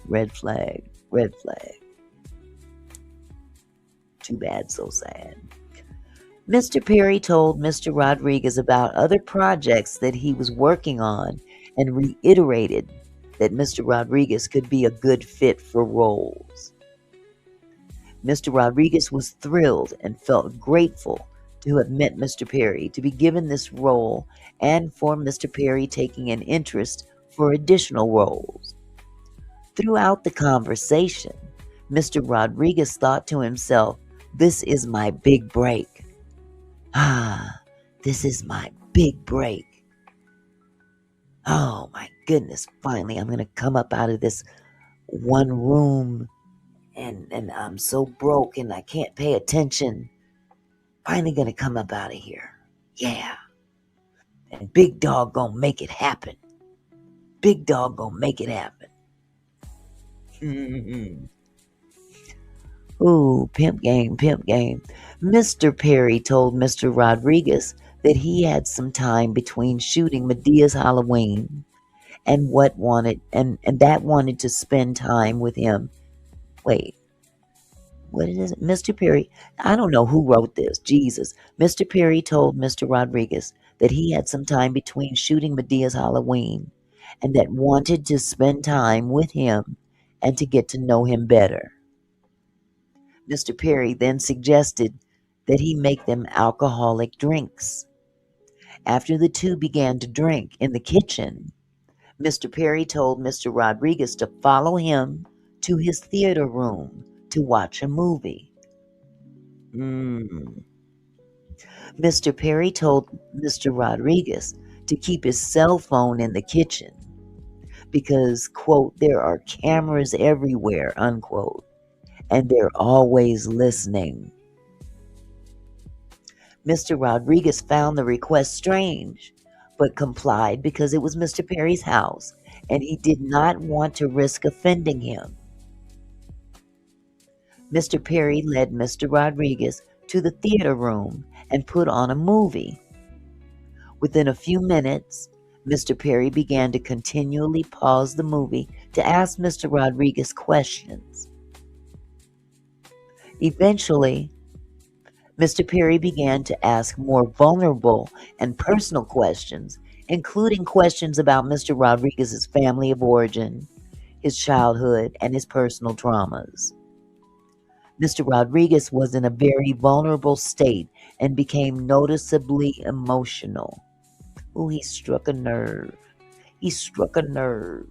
S2: Red flag, red flag. Too bad, so sad. Mr. Perry told Mr. Rodriguez about other projects that he was working on and reiterated that Mr. Rodriguez could be a good fit for roles. Mr. Rodriguez was thrilled and felt grateful to have met Mr. Perry, to be given this role, and for Mr. Perry taking an interest for additional roles. Throughout the conversation, Mr. Rodriguez thought to himself, "This is my big break. This is my big break. Oh my goodness, finally I'm going to come up out of this one room and I'm so broke and I can't pay attention. Finally going to come up out of here. Yeah. And Big Dog gonna make it happen. Big Dog gonna make it happen." Ooh, pimp game, pimp game. Mr. Perry told Mr. Rodriguez that he had some time between shooting Medea's Halloween and that wanted to spend time with him. Wait, what is it? Mr. Perry, I don't know who wrote this. Jesus. Mr. Perry told Mr. Rodriguez that he had some time between shooting Medea's Halloween and that wanted to spend time with him and to get to know him better. Mr. Perry then suggested that he make them alcoholic drinks. After the two began to drink in the kitchen, Mr. Perry told Mr. Rodriguez to follow him to his theater room to watch a movie. Mr. Perry told Mr. Rodriguez to keep his cell phone in the kitchen because, quote, there are cameras everywhere, unquote, and they're always listening. Mr. Rodriguez found the request strange, but complied because it was Mr. Perry's house and he did not want to risk offending him. Mr. Perry led Mr. Rodriguez to the theater room and put on a movie. Within a few minutes, Mr. Perry began to continually pause the movie to ask Mr. Rodriguez questions. Eventually, Mr. Perry began to ask more vulnerable and personal questions, including questions about Mr. Rodriguez's family of origin, his childhood, and his personal traumas. Mr. Rodriguez was in a very vulnerable state and became noticeably emotional. Oh, he struck a nerve. He struck a nerve.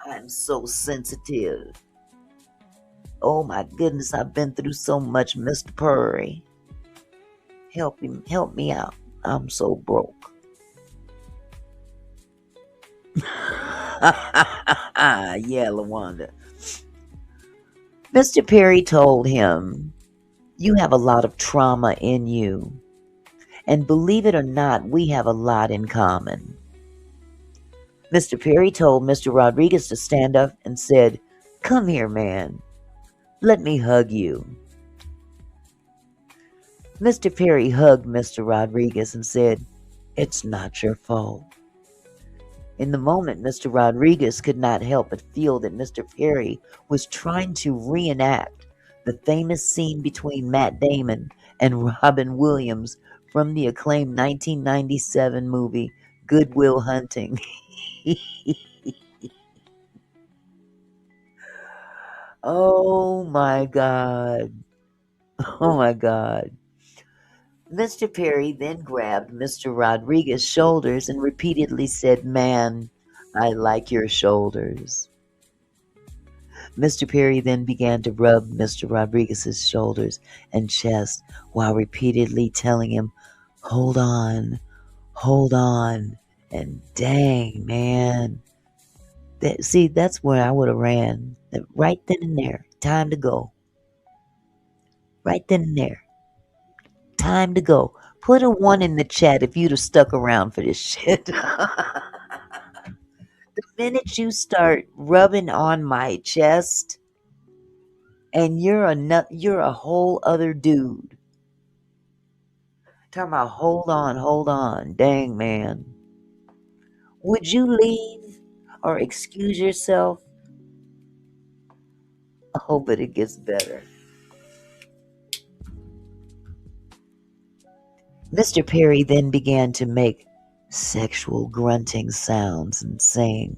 S2: I'm so sensitive. Oh my goodness, I've been through so much, Mr. Perry. Help me out. I'm so broke. Yeah, LaWanda. Mr. Perry told him, you have a lot of trauma in you. And believe it or not, we have a lot in common. Mr. Perry told Mr. Rodriguez to stand up and said, come here, man. Let me hug you. Mr. Perry hugged Mr. Rodriguez and said, it's not your fault. In the moment, Mr. Rodriguez could not help but feel that Mr. Perry was trying to reenact the famous scene between Matt Damon and Robin Williams from the acclaimed 1997 movie Good Will Hunting. Oh my God. Oh my God. Mr. Perry then grabbed Mr. Rodriguez's shoulders and repeatedly said, man, I like your shoulders. Mr. Perry then began to rub Mr. Rodriguez's shoulders and chest while repeatedly telling him, hold on, and dang, man. That's where I would have ran. Right then and there. Time to go. Right then and there. Time to go. Put a 1 in the chat if you'd have stuck around for this shit. The minute you start rubbing on my chest, and you're a whole other dude. Talking about hold on, dang man. Would you leave or excuse yourself? Oh, but it gets better. Mr. Perry then began to make sexual grunting sounds and saying,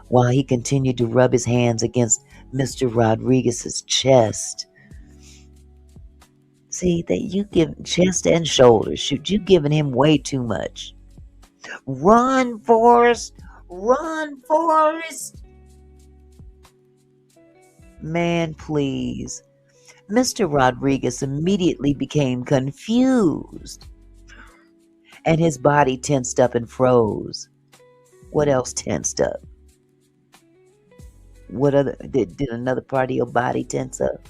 S2: while he continued to rub his hands against Mr. Rodriguez's chest. See, that you give chest and shoulders. Shoot, you giving him way too much. Run, Forrest! Run, Forrest! Man, please. Mr. Rodriguez immediately became confused, and his body tensed up and froze. What else tensed up? What other did another part of your body tense up?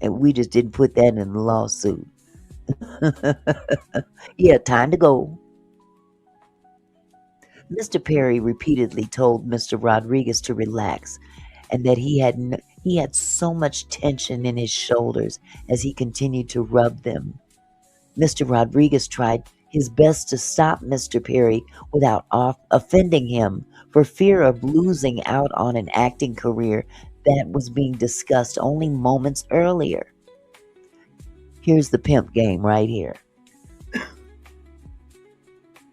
S2: And we just didn't put that in the lawsuit. Yeah, time to go. Mr. Perry repeatedly told Mr. Rodriguez to relax and that he had so much tension in his shoulders as he continued to rub them. Mr. Rodriguez tried his best to stop Mr. Perry without offending him for fear of losing out on an acting career that was being discussed only moments earlier. Here's the pimp game right here.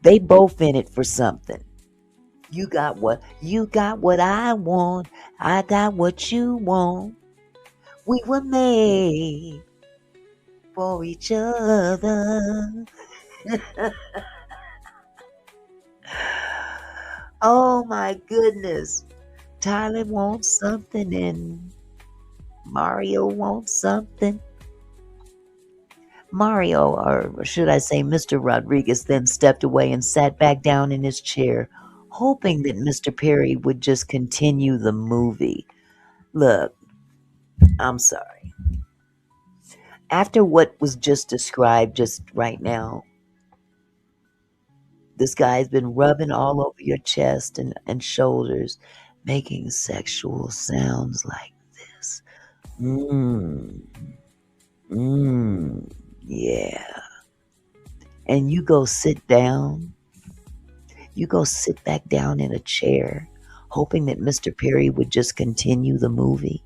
S2: They both in it for something. You got what I want. I got what you want. We were made for each other. Oh my goodness. Tyler wants something in Mario wants something. Mario, or should I say Mr. Rodriguez, then stepped away and sat back down in his chair, hoping that Mr. Perry would just continue the movie. Look, I'm sorry. After what was just described just right now, this guy's been rubbing all over your chest and shoulders, making sexual sounds like this. Mmm, mmm, yeah. And you go sit down, you go sit back down in a chair, hoping that Mr. Perry would just continue the movie.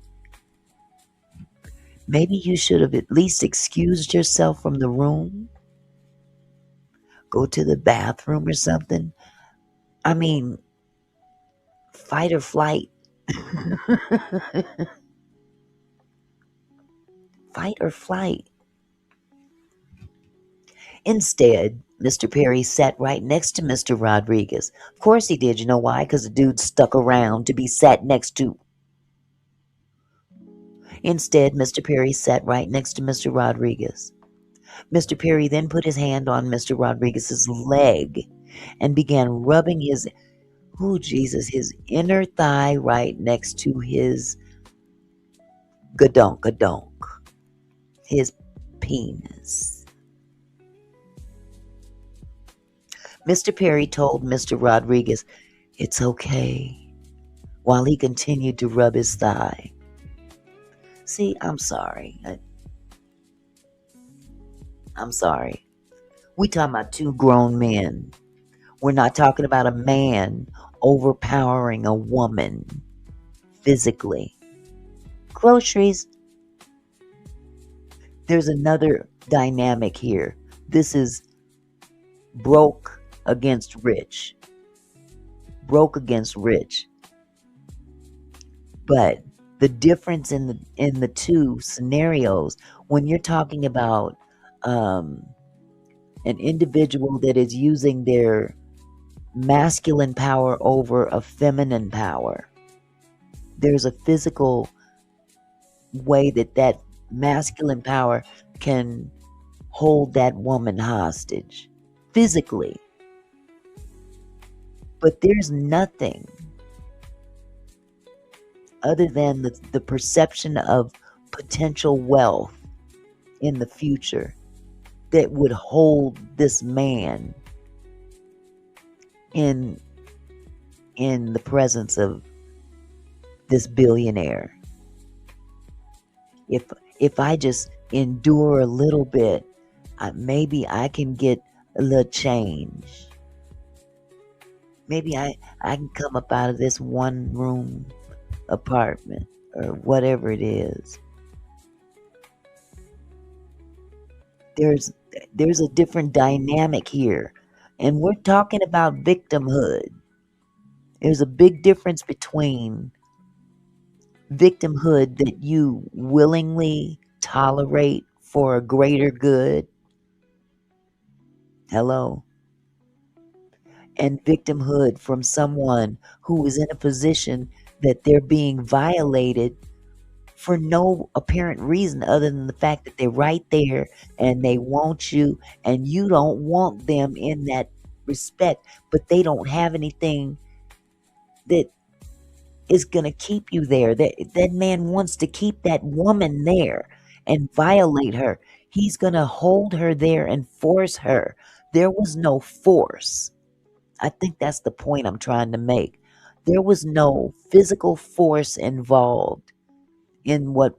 S2: Maybe you should have at least excused yourself from the room, go to the bathroom or something. I mean, fight or flight. Fight or flight. Instead, Mr. Perry sat right next to Mr. Rodriguez. Of course he did. You know why? Because the dude stuck around to be sat next to. Instead, Mr. Perry sat right next to Mr. Rodriguez. Mr. Perry then put his hand on Mr. Rodriguez's leg and began rubbing his, oh Jesus, his inner thigh right next to his gadonk, his penis. Mr. Perry told Mr. Rodriguez, "It's okay," while he continued to rub his thigh. See, I'm sorry. I'm sorry. We talking about two grown men. We're not talking about a man overpowering a woman physically. Groceries. There's another dynamic here. This is broke against rich. Broke against rich. But the difference in the two scenarios, when you're talking about an individual that is using their masculine power over a feminine power, there's a physical way that masculine power can hold that woman hostage physically. But there's nothing other than the perception of potential wealth in the future that would hold this man in the presence of this billionaire. If I just endure a little bit, maybe I can get a little change. Maybe I can come up out of this one room apartment or whatever it is. There's a different dynamic here, and we're talking about victimhood. There's a big difference between victimhood that you willingly tolerate for a greater good, hello, and victimhood from someone who is in a position that they're being violated for no apparent reason other than the fact that they're right there and they want you and you don't want them in that respect, but they don't have anything that is going to keep you there. That man wants to keep that woman there and violate her. He's going to hold her there and force her. There was no force. I think that's the point I'm trying to make. There was no physical force involved in what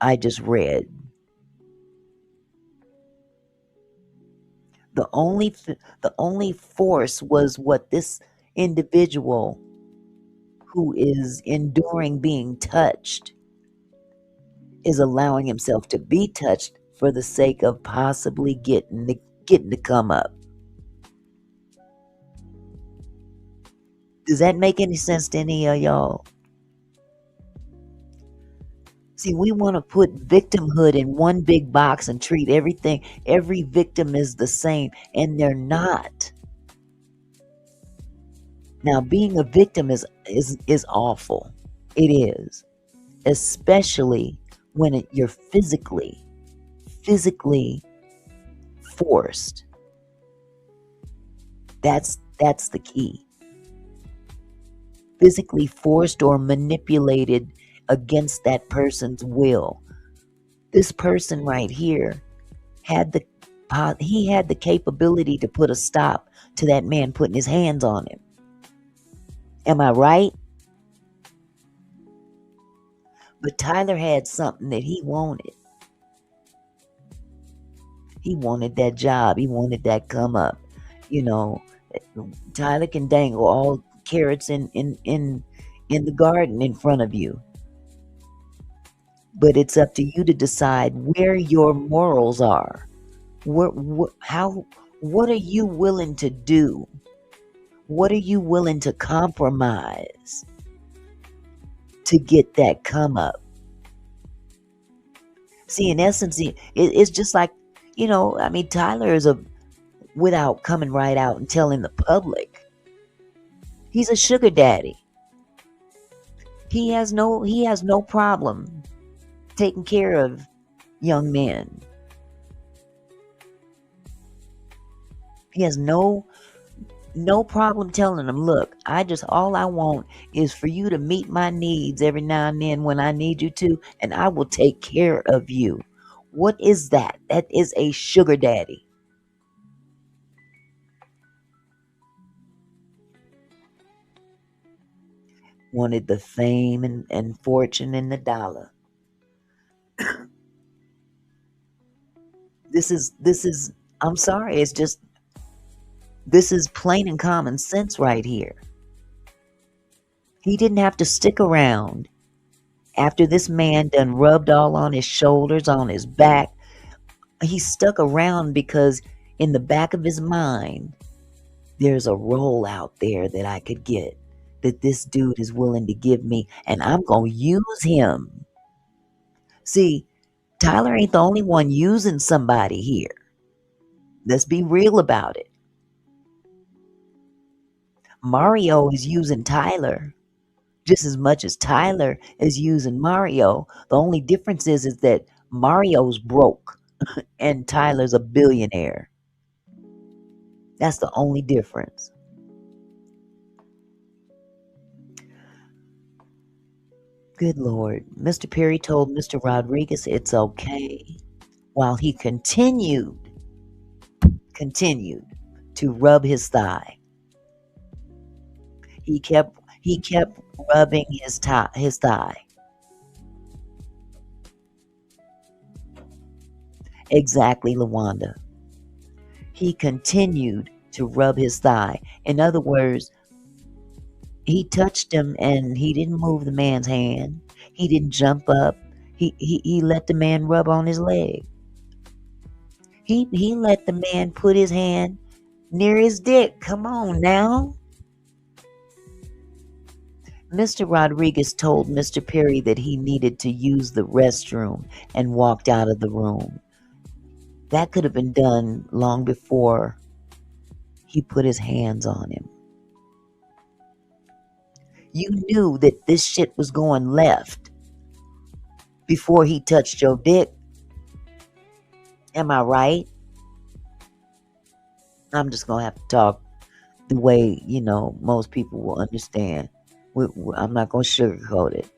S2: I just read. The only force was what this individual who is enduring being touched is allowing himself to be touched for the sake of possibly getting to come up. Does that make any sense to any of y'all? See, we want to put victimhood in one big box and treat every victim is the same, and they're not. Now, being a victim is awful. It is. Especially when you're physically forced. That's the key. Physically forced or manipulated against that person's will. This person right here had the capability to put a stop to that man putting his hands on him. Am I right? But Tyler had something that he wanted. He wanted that job. He wanted that come up. You know, Tyler can dangle all carrots in the garden in front of you. But it's up to you to decide where your morals are. What are you willing to do? What are you willing to compromise to get that come up? See, in essence, it's just like, Tyler is without coming right out and telling the public, he's a sugar daddy. He has no problem taking care of young men. He has no problem telling them, look, all I want is for you to meet my needs every now and then when I need you to, and I will take care of you. What is that? That is a sugar daddy. Wanted the fame and fortune and the dollar. This is I'm sorry, this is plain and common sense right here. He didn't have to stick around after this man done rubbed all on his shoulders, on his back. He stuck around because in the back of his mind, there's a role out there that I could get, that this dude is willing to give me, and I'm going to use him. See, Tyler ain't the only one using somebody here. Let's be real about it. Mario is using Tyler just as much as Tyler is using Mario. The only difference is that Mario's broke and Tyler's a billionaire. That's the only difference. Good Lord. Mr. Perry told Mr. Rodriguez it's okay, while he continued to rub his thigh. He kept rubbing his thigh. Exactly, LaWanda. He continued to rub his thigh. In other words, he touched him and he didn't move the man's hand. He didn't jump up. He let the man rub on his leg. He let the man put his hand near his dick. Come on now. Mr. Rodriguez told Mr. Perry that he needed to use the restroom and walked out of the room. That could have been done long before he put his hands on him. You knew that this shit was going left before he touched your dick. Am I right? I'm just going to have to talk the way, most people will understand. I'm not going to sugarcoat it.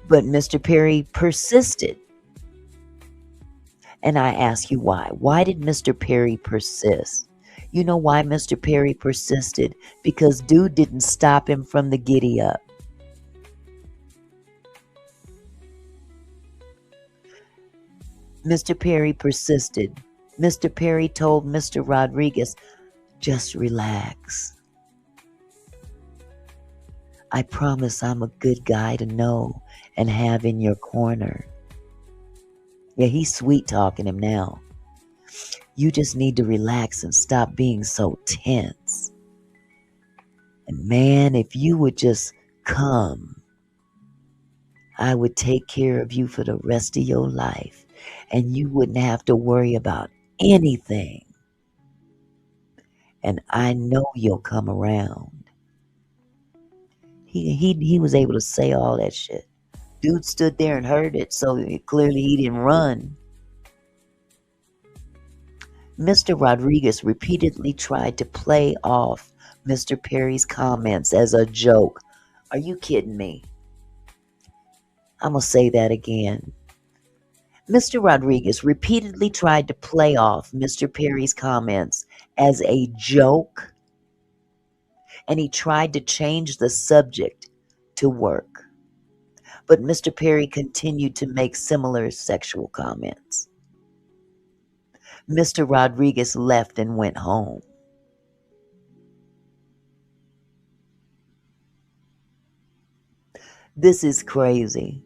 S2: But Mr. Perry persisted. And I ask you why. Why did Mr. Perry persist? You know why Mr. Perry persisted? Because dude didn't stop him from the giddy up. Mr. Perry persisted. Mr. Perry told Mr. Rodriguez, just relax. I promise I'm a good guy to know and have in your corner. Yeah, he's sweet talking him now. You just need to relax and stop being so tense. And man, if you would just come, I would take care of you for the rest of your life, and you wouldn't have to worry about anything. And I know you'll come around. He was able to say all that shit. Dude stood there and heard it, so clearly he didn't run. Mr. Rodriguez repeatedly tried to play off Mr. Perry's comments as a joke. Are you kidding me? I'm going to say that again. Mr. Rodriguez repeatedly tried to play off Mr. Perry's comments as a joke, and he tried to change the subject to work. But Mr. Perry continued to make similar sexual comments. Mr. Rodriguez left and went home. This is crazy.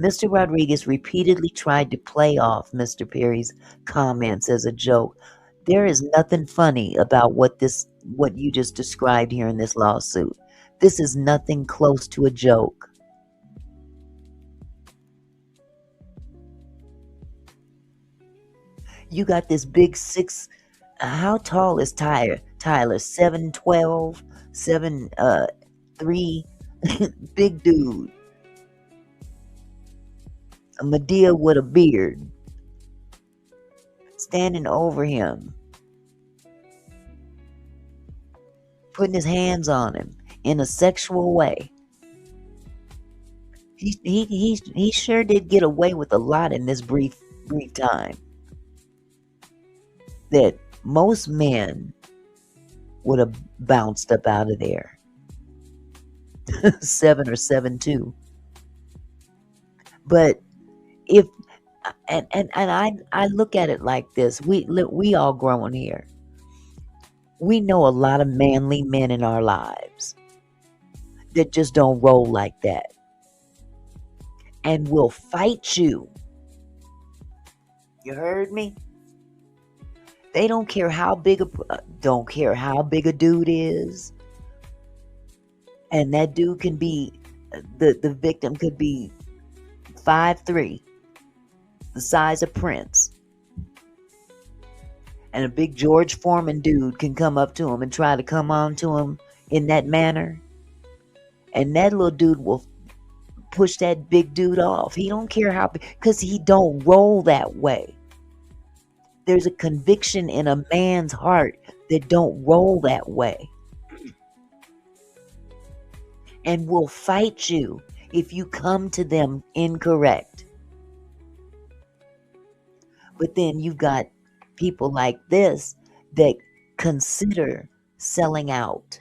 S2: Mr. Rodriguez repeatedly tried to play off Mr. Perry's comments as a joke. There is nothing funny about what you just described here in this lawsuit. This is nothing close to a joke. You got this big six. How tall is Tyler? 7'12", 7'3", big dude. A Medea with a beard, standing over him, putting his hands on him in a sexual way. He sure did get away with a lot in this brief time that most men would have bounced up out of there. 7 or 7'2". But if and I look at it like this: we all growing here. We know a lot of manly men in our lives that just don't roll like that, and will fight you. You heard me? They don't care how big a dude is, and that dude can be the victim could be 5'3", the size of Prince, and a big George Foreman dude can come up to him and try to come on to him in that manner, and that little dude will push that big dude off. He don't care how, because he don't roll that way. There's a conviction in a man's heart that don't roll that way, and will fight you if you come to them incorrect. But then you've got people like this that consider selling out,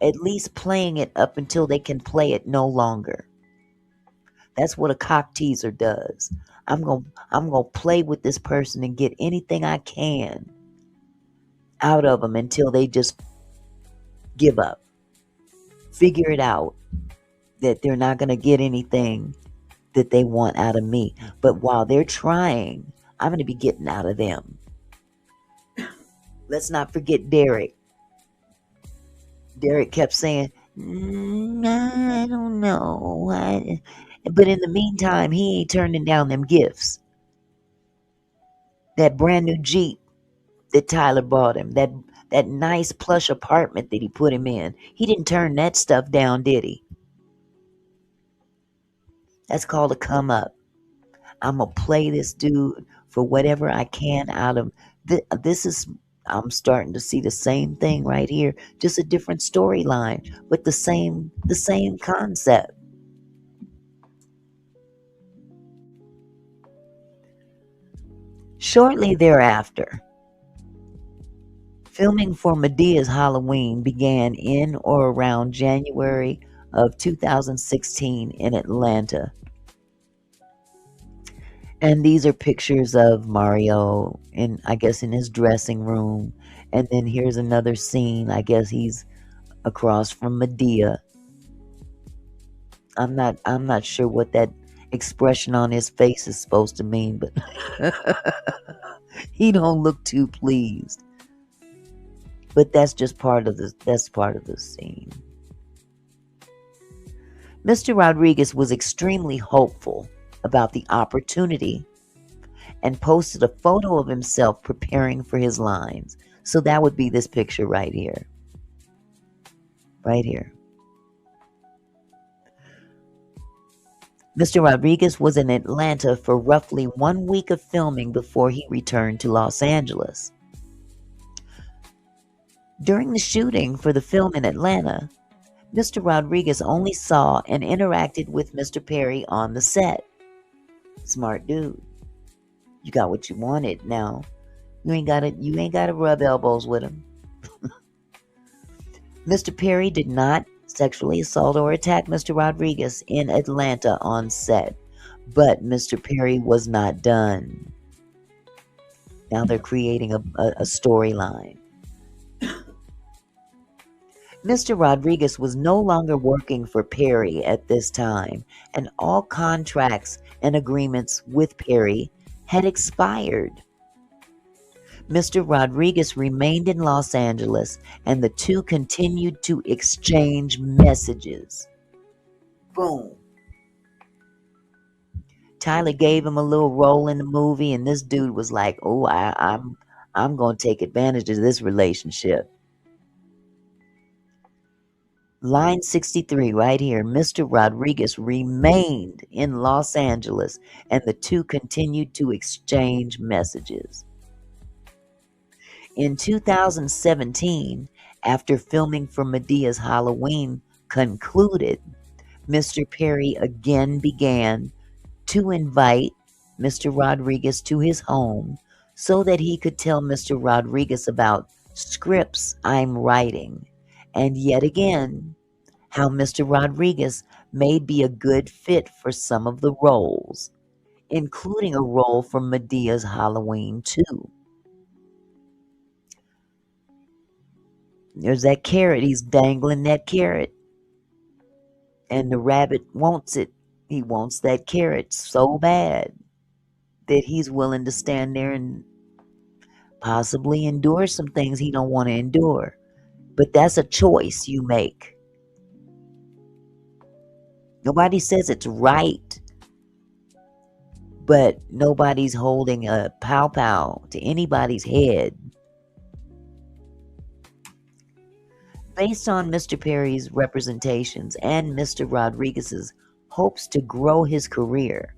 S2: at least playing it up until they can play it no longer. That's what a cock teaser does. I'm gonna play with this person and get anything I can out of them until they just give up. Figure it out that they're not gonna get anything that they want out of me. But while they're trying, I'm gonna be getting out of them. Let's not forget Derek. Derek kept saying, I don't know. But in the meantime, he ain't turning down them gifts. That brand new Jeep that Tyler bought him, that nice plush apartment that he put him in, he didn't turn that stuff down, did he? That's called a come up. I'm going to play this dude for whatever I can out of I'm starting to see the same thing right here, just a different storyline, but the same concept. Shortly thereafter, filming for Medea's Halloween began in or around January of 2016 in Atlanta. And these are pictures of Mario I guess in his dressing room. And then here's another scene. I guess he's across from Medea. I'm not sure what that expression on his face is supposed to mean, but he don't look too pleased. But that's just part of the scene. Mr. Rodriguez was extremely hopeful about the opportunity and posted a photo of himself preparing for his lines. So that would be this picture right here. Right here. Mr. Rodriguez was in Atlanta for roughly 1 week of filming before he returned to Los Angeles. During the shooting for the film in Atlanta, Mr. Rodriguez only saw and interacted with Mr. Perry on the set. Smart dude. You got what you wanted now. You ain't gotta rub elbows with him. Mr. Perry did not sexually assault or attack Mr. Rodriguez in Atlanta on set, but Mr. Perry was not done. Now they're creating a storyline. Mr. Rodriguez was no longer working for Perry at this time, and all contracts and agreements with Perry had expired. Mr. Rodriguez remained in Los Angeles, and the two continued to exchange messages. Boom. Tyler gave him a little role in the movie, and this dude was like, "Oh, I'm going to take advantage of this relationship." Line 63 right here. Mr. Rodriguez remained in Los Angeles, and the two continued to exchange messages. In 2017, after filming for Medea's Halloween concluded, Mr. Perry again began to invite Mr. Rodriguez to his home so that he could tell Mr. Rodriguez about scripts I'm writing, and yet again, how Mr. Rodriguez may be a good fit for some of the roles, including a role for Medea's Halloween 2. There's that carrot. He's dangling that carrot. And the rabbit wants it. He wants that carrot so bad that he's willing to stand there and possibly endure some things he don't want to endure. But that's a choice you make. Nobody says it's right, but nobody's holding a pow-pow to anybody's head. Based on Mr. Perry's representations and Mr. Rodriguez's hopes to grow his career,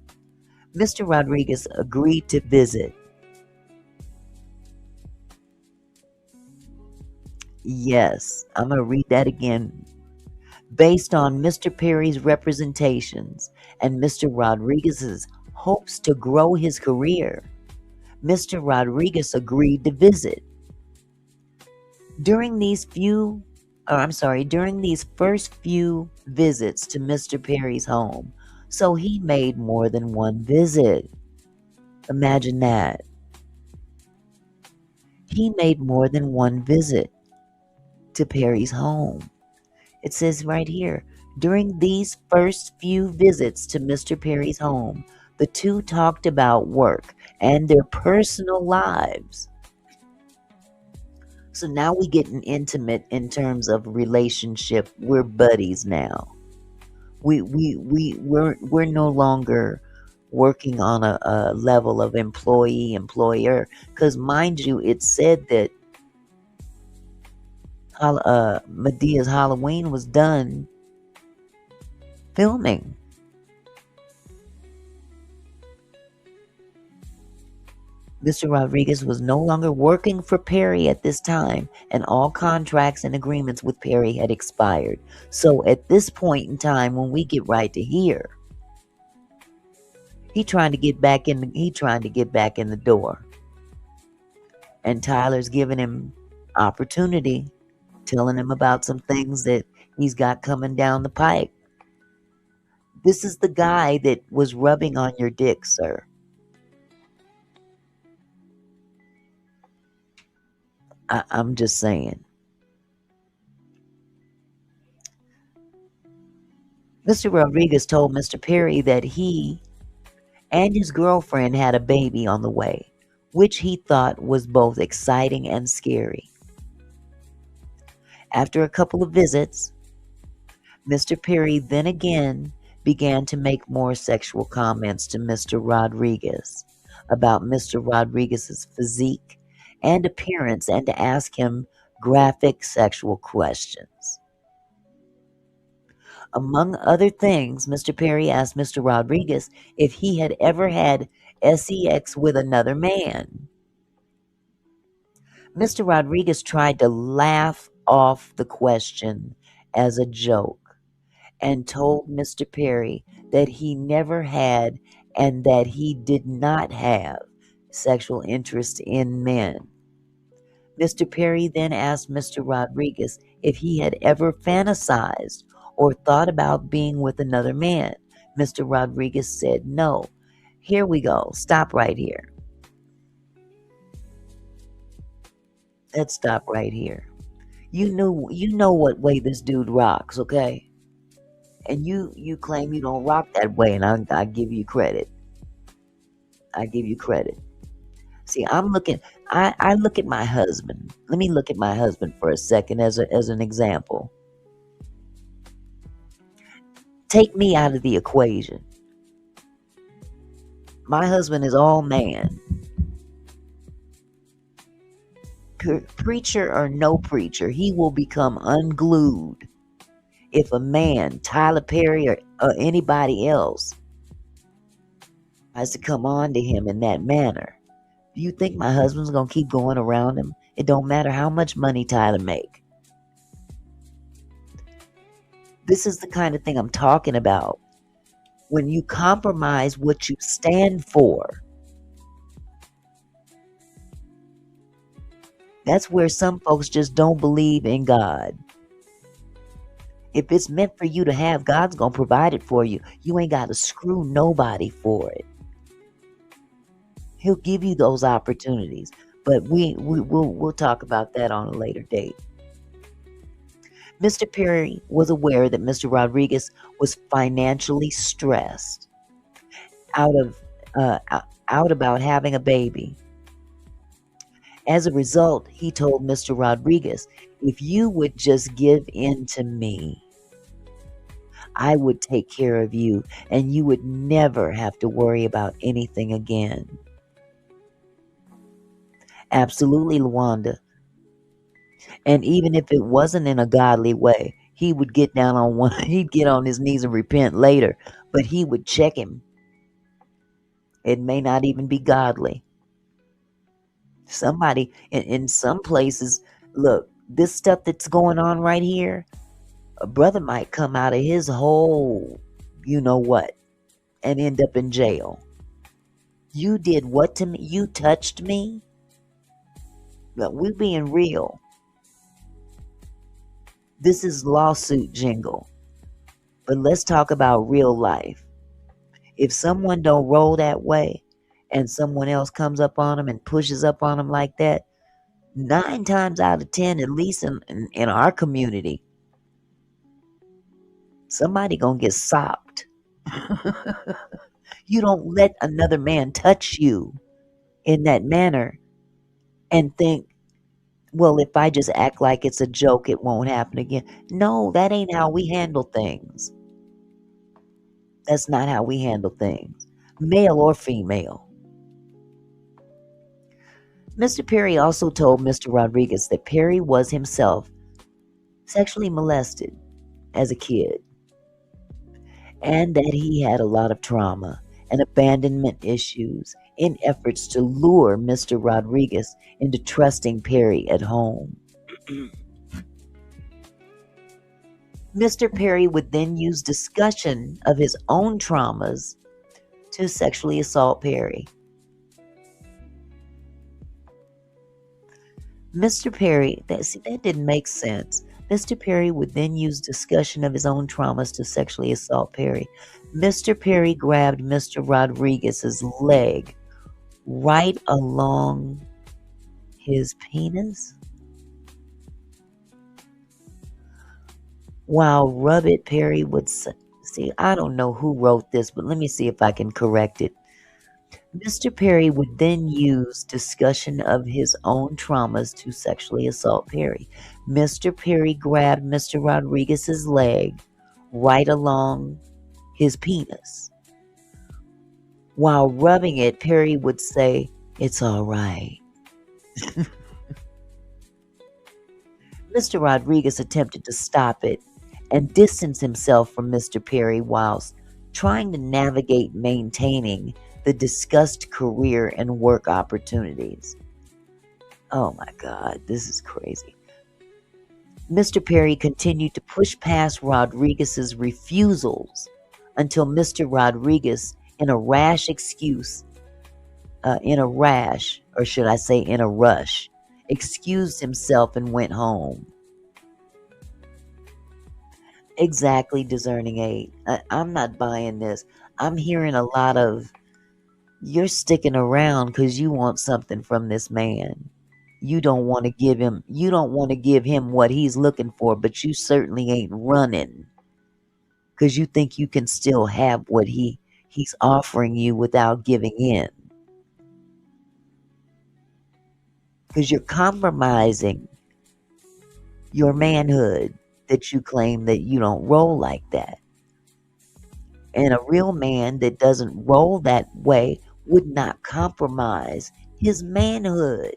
S2: Mr. Rodriguez agreed to visit. Yes, I'm going to read that again. Based on Mr. Perry's representations and Mr. Rodriguez's hopes to grow his career, Mr. Rodriguez agreed to visit. During these first few visits to Mr. Perry's home, so he made more than one visit. Imagine that. He made more than one visit to Perry's home. It says right here, during these first few visits to Mr. Perry's home, the two talked about work and their personal lives. So now we getting intimate in terms of relationship. We're buddies now. We're no longer working on a level of employee-employer. Because mind you, it said that Medea's Halloween was done filming. Mr. Rodriguez was no longer working for Perry at this time, and all contracts and agreements with Perry had expired. So at this point in time, when we get right to here, he trying to get back in the door. And Tyler's giving him opportunity, telling him about some things that he's got coming down the pipe. This is the guy that was rubbing on your dick, sir. I'm just saying. Mr. Rodriguez told Mr. Perry that he and his girlfriend had a baby on the way, which he thought was both exciting and scary. After a couple of visits, Mr. Perry then again began to make more sexual comments to Mr. Rodriguez about Mr. Rodriguez's physique and appearance, and to ask him graphic sexual questions. Among other things, Mr. Perry asked Mr. Rodriguez if he had ever had sex with another man. Mr. Rodriguez tried to laugh off the question as a joke and told Mr. Perry that he never had and that he did not have sexual interest in men. Mr. Perry then asked Mr. Rodriguez if he had ever fantasized or thought about being with another man. Mr. Rodriguez said no. Here we go. Stop right here. Let's stop right here. You know what way this dude rocks, okay? And you claim you don't rock that way, and I give you credit. I give you credit. See, I look at my husband. Let me look at my husband for a second as an example. Take me out of the equation. My husband is all man. Preacher or no preacher, he will become unglued if a man, Tyler Perry or anybody else, tries to come on to him in that manner. Do you think my husband's going to keep going around him? It don't matter how much money Tyler make. This is the kind of thing I'm talking about. When you compromise what you stand for, that's where some folks just don't believe in God. If it's meant for you to have, God's going to provide it for you. You ain't got to screw nobody for it. He'll give you those opportunities. But we'll talk about that on a later date. Mr. Perry was aware that Mr. Rodriguez was financially stressed out about having a baby. As a result, he told Mr. Rodriguez, if you would just give in to me, I would take care of you and you would never have to worry about anything again. Absolutely, Luanda. And even if it wasn't in a godly way, he would get down on he'd get on his knees and repent later, but he would check him. It may not even be godly. Somebody in some places, look, this stuff that's going on right here, a brother might come out of his whole, you know what, and end up in jail. You did what to me? You touched me? But we're being real. This is lawsuit jingle. But let's talk about real life. If someone don't roll that way and someone else comes up on them and pushes up on them like that, 9 times out of 10, at least in our community, somebody gonna get sopped. You don't let another man touch you in that manner and think, well, if I just act like it's a joke, it won't happen again. No, that ain't how we handle things. That's not how we handle things, male or female. Mr. Perry also told Mr. Rodriguez that Perry was himself sexually molested as a kid and that he had a lot of trauma and abandonment issues in efforts to lure Mr. Rodriguez into trusting Perry at home. Mr. Perry would then use discussion of his own traumas to sexually assault Perry. Mr. Perry, that didn't make sense. Mr. Perry would then use discussion of his own traumas to sexually assault Perry. Mr. Perry grabbed Mr. Rodriguez's leg right along his penis while rubbing Perry would say, see, I don't know who wrote this, but let me see if I can correct it. Mr. Perry would then use discussion of his own traumas to sexually assault Perry. Mr. Perry grabbed Mr. Rodriguez's leg right along his penis. While rubbing it, Perry would say, "It's all right." Mr. Rodriguez attempted to stop it and distance himself from Mr. Perry whilst trying to navigate maintaining the discussed career and work opportunities. Oh my God, this is crazy. Mr. Perry continued to push past Rodriguez's refusals until Mr. Rodriguez, in a rash, or should I say in a rush, excused himself and went home. Exactly, discerning aid. I'm not buying this. I'm hearing a lot of, you're sticking around because you want something from this man. You don't want to give him what he's looking for, but you certainly ain't running because you think you can still have what he's offering you without giving in. Because you're compromising your manhood that you claim that you don't roll like that. And a real man that doesn't roll that way would not compromise his manhood.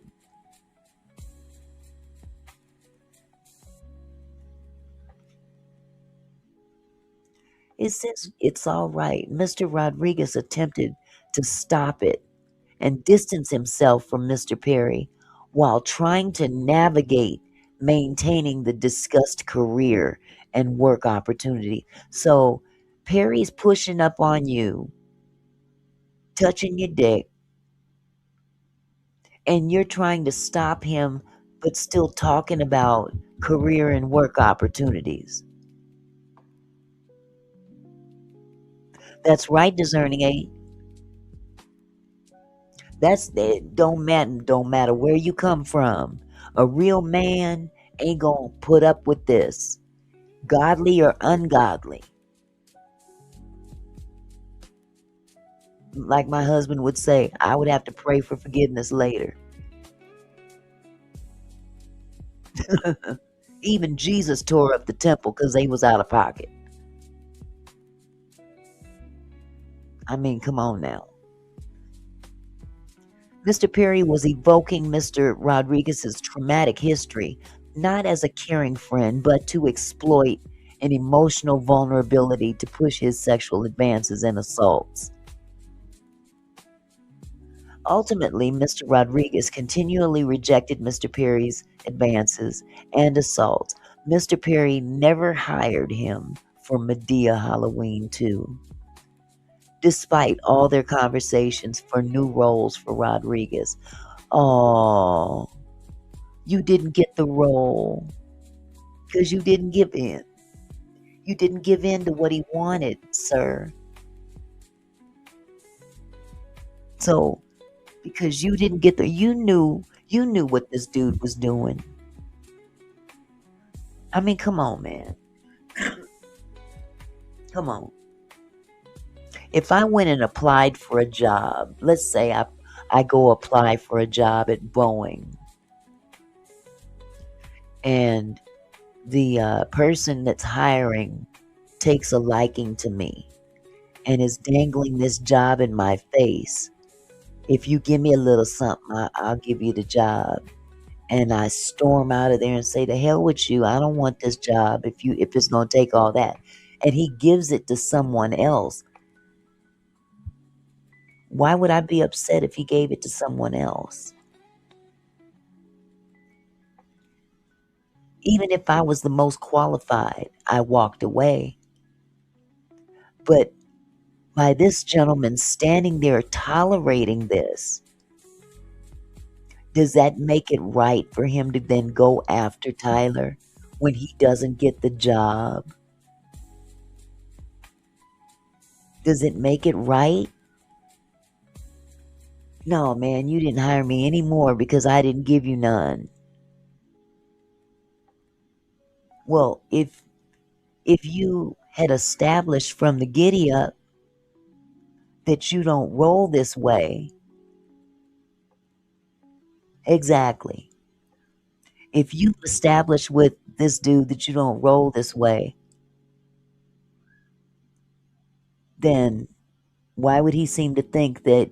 S2: It says it's all right. Mr. Rodriguez attempted to stop it and distance himself from Mr. Perry while trying to navigate maintaining the discussed career and work opportunity. So Perry's pushing up on you, touching your dick, and you're trying to stop him, but still talking about career and work opportunities. That's right, discerning aid. That's it. Don't matter where you come from. A real man ain't gonna put up with this, godly or ungodly. Like my husband would say, I would have to pray for forgiveness later. Even Jesus tore up the temple because they was out of pocket. I mean, come on now. Mr. Perry was evoking Mr. Rodriguez's traumatic history, not as a caring friend, but to exploit an emotional vulnerability to push his sexual advances and assaults. Ultimately, Mr. Rodriguez continually rejected Mr. Perry's advances and assaults. Mr. Perry never hired him for Medea Halloween 2, despite all their conversations for new roles for Rodriguez. Oh, you didn't get the role because you didn't give in. You didn't give in to what he wanted, sir. So, because you didn't get you knew what this dude was doing. I mean, come on, man. Come on. If I went and applied for a job, let's say I go apply for a job at Boeing, and the person that's hiring takes a liking to me and is dangling this job in my face. If you give me a little something, I'll give you the job. And I storm out of there and say, "To hell with you! I don't want this job. If it's gonna take all that," and he gives it to someone else. Why would I be upset if he gave it to someone else? Even if I was the most qualified, I walked away. But by this gentleman standing there tolerating this, does that make it right for him to then go after Tyler when he doesn't get the job? Does it make it right? No, man, you didn't hire me anymore because I didn't give you none. Well, if you had established from the giddy up that you don't roll this way, exactly. If you've established with this dude that you don't roll this way, then why would he seem to think that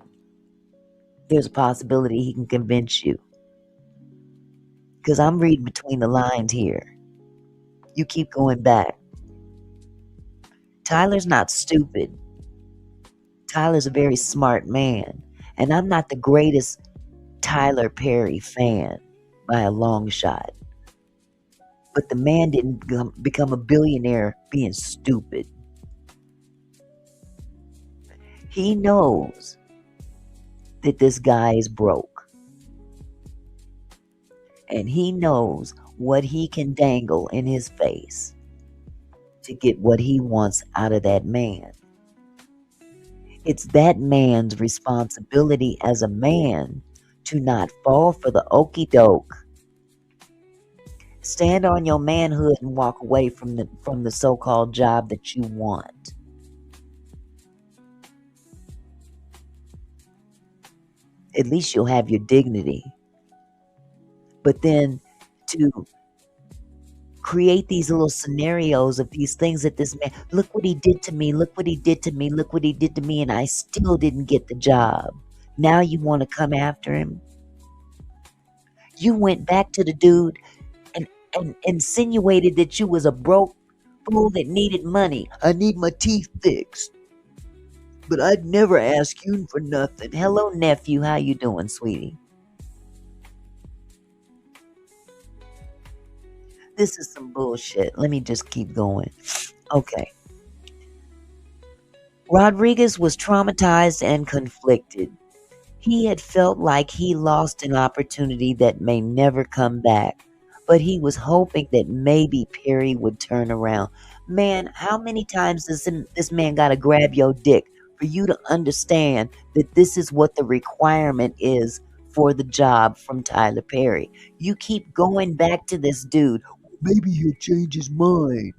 S2: there's a possibility he can convince you? Because I'm reading between the lines here. You keep going back. Tyler's not stupid. Tyler's a very smart man. And I'm not the greatest Tyler Perry fan by a long shot. But the man didn't become a billionaire being stupid. He knows that this guy is broke. And he knows what he can dangle in his face to get what he wants out of that man. It's that man's responsibility as a man to not fall for the okie doke. Stand on your manhood and walk away from the so-called job that you want. At least you'll have your dignity. But then to create these little scenarios of these things that this man, look what he did to me, look what he did to me, look what he did to me, and I still didn't get the job. Now you want to come after him? You went back to the dude and insinuated that you was a broke fool that needed money. I need my teeth fixed. But I'd never ask you for nothing. Hello, nephew. How you doing, sweetie? This is some bullshit. Let me just keep going. Okay. Rodriguez was traumatized and conflicted. He had felt like he lost an opportunity that may never come back, but he was hoping that maybe Perry would turn around. Man, how many times does this man got to grab your dick for you to understand that this is what the requirement is for the job from Tyler Perry? You keep going back to this dude. Maybe he'll change his mind.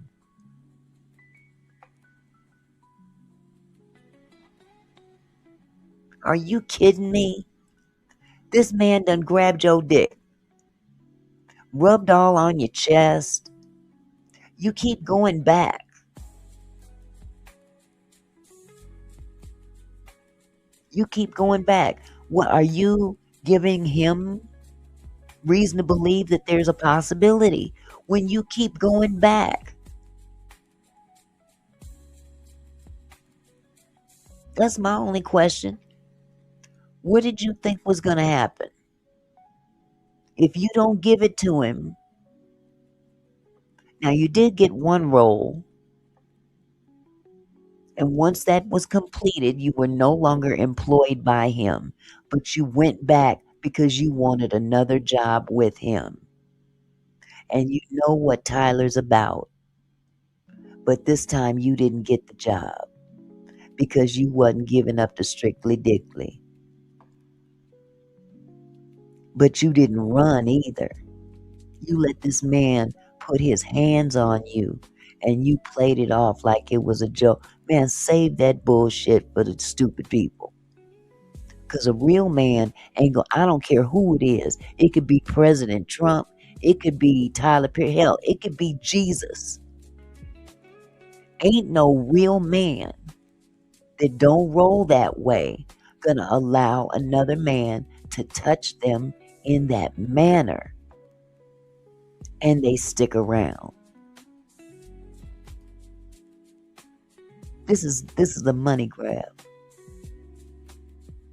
S2: Are you kidding me? This man done grabbed your dick, rubbed all on your chest. You keep going back. You keep going back. What are you giving him reason to believe that there's a possibility when you keep going back? That's my only question. What did you think was going to happen? If you don't give it to him, now you did get one role, and once that was completed, you were no longer employed by him, but you went back because you wanted another job with him. And you know what Tyler's about. But this time you didn't get the job because you wasn't giving up to Strictly Dickly. But you didn't run either. You let this man put his hands on you and you played it off like it was a joke. Man, save that bullshit for the stupid people. Because a real man ain't going, I don't care who it is. It could be President Trump. It could be Tyler Perry. Hell, it could be Jesus. Ain't no real man that don't roll that way gonna allow another man to touch them in that manner. And they stick around. This is a money grab.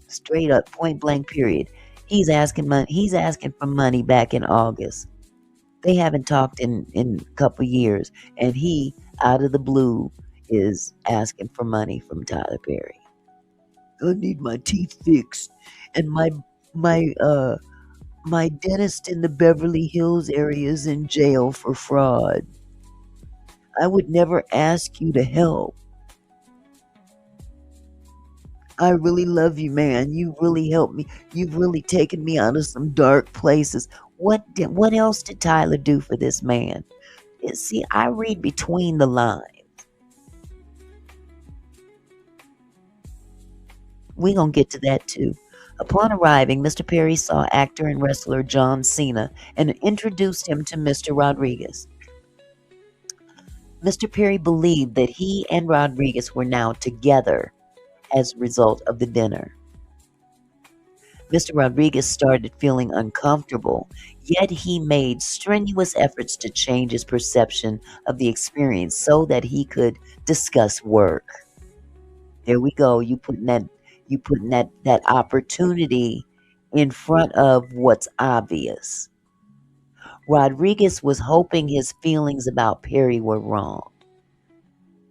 S2: Straight up, point blank, period. He's asking for money back in August. They haven't talked in a couple years, and he, out of the blue, is asking for money from Tyler Perry. I need my teeth fixed, and my dentist in the Beverly Hills area is in jail for fraud. I would never ask you to help. I really love you, man. You really helped me. You've really taken me out of some dark places. What else did Tyler do for this man? See, I read between the lines. We're going to get to that too. Upon arriving, Mr. Perry saw actor and wrestler John Cena and introduced him to Mr. Rodriguez. Mr. Perry believed that he and Rodriguez were now together as a result of the dinner. Mr. Rodriguez started feeling uncomfortable, yet he made strenuous efforts to change his perception of the experience so that he could discuss work. There we go. You putting that opportunity in front of what's obvious. Rodriguez was hoping his feelings about Perry were wrong.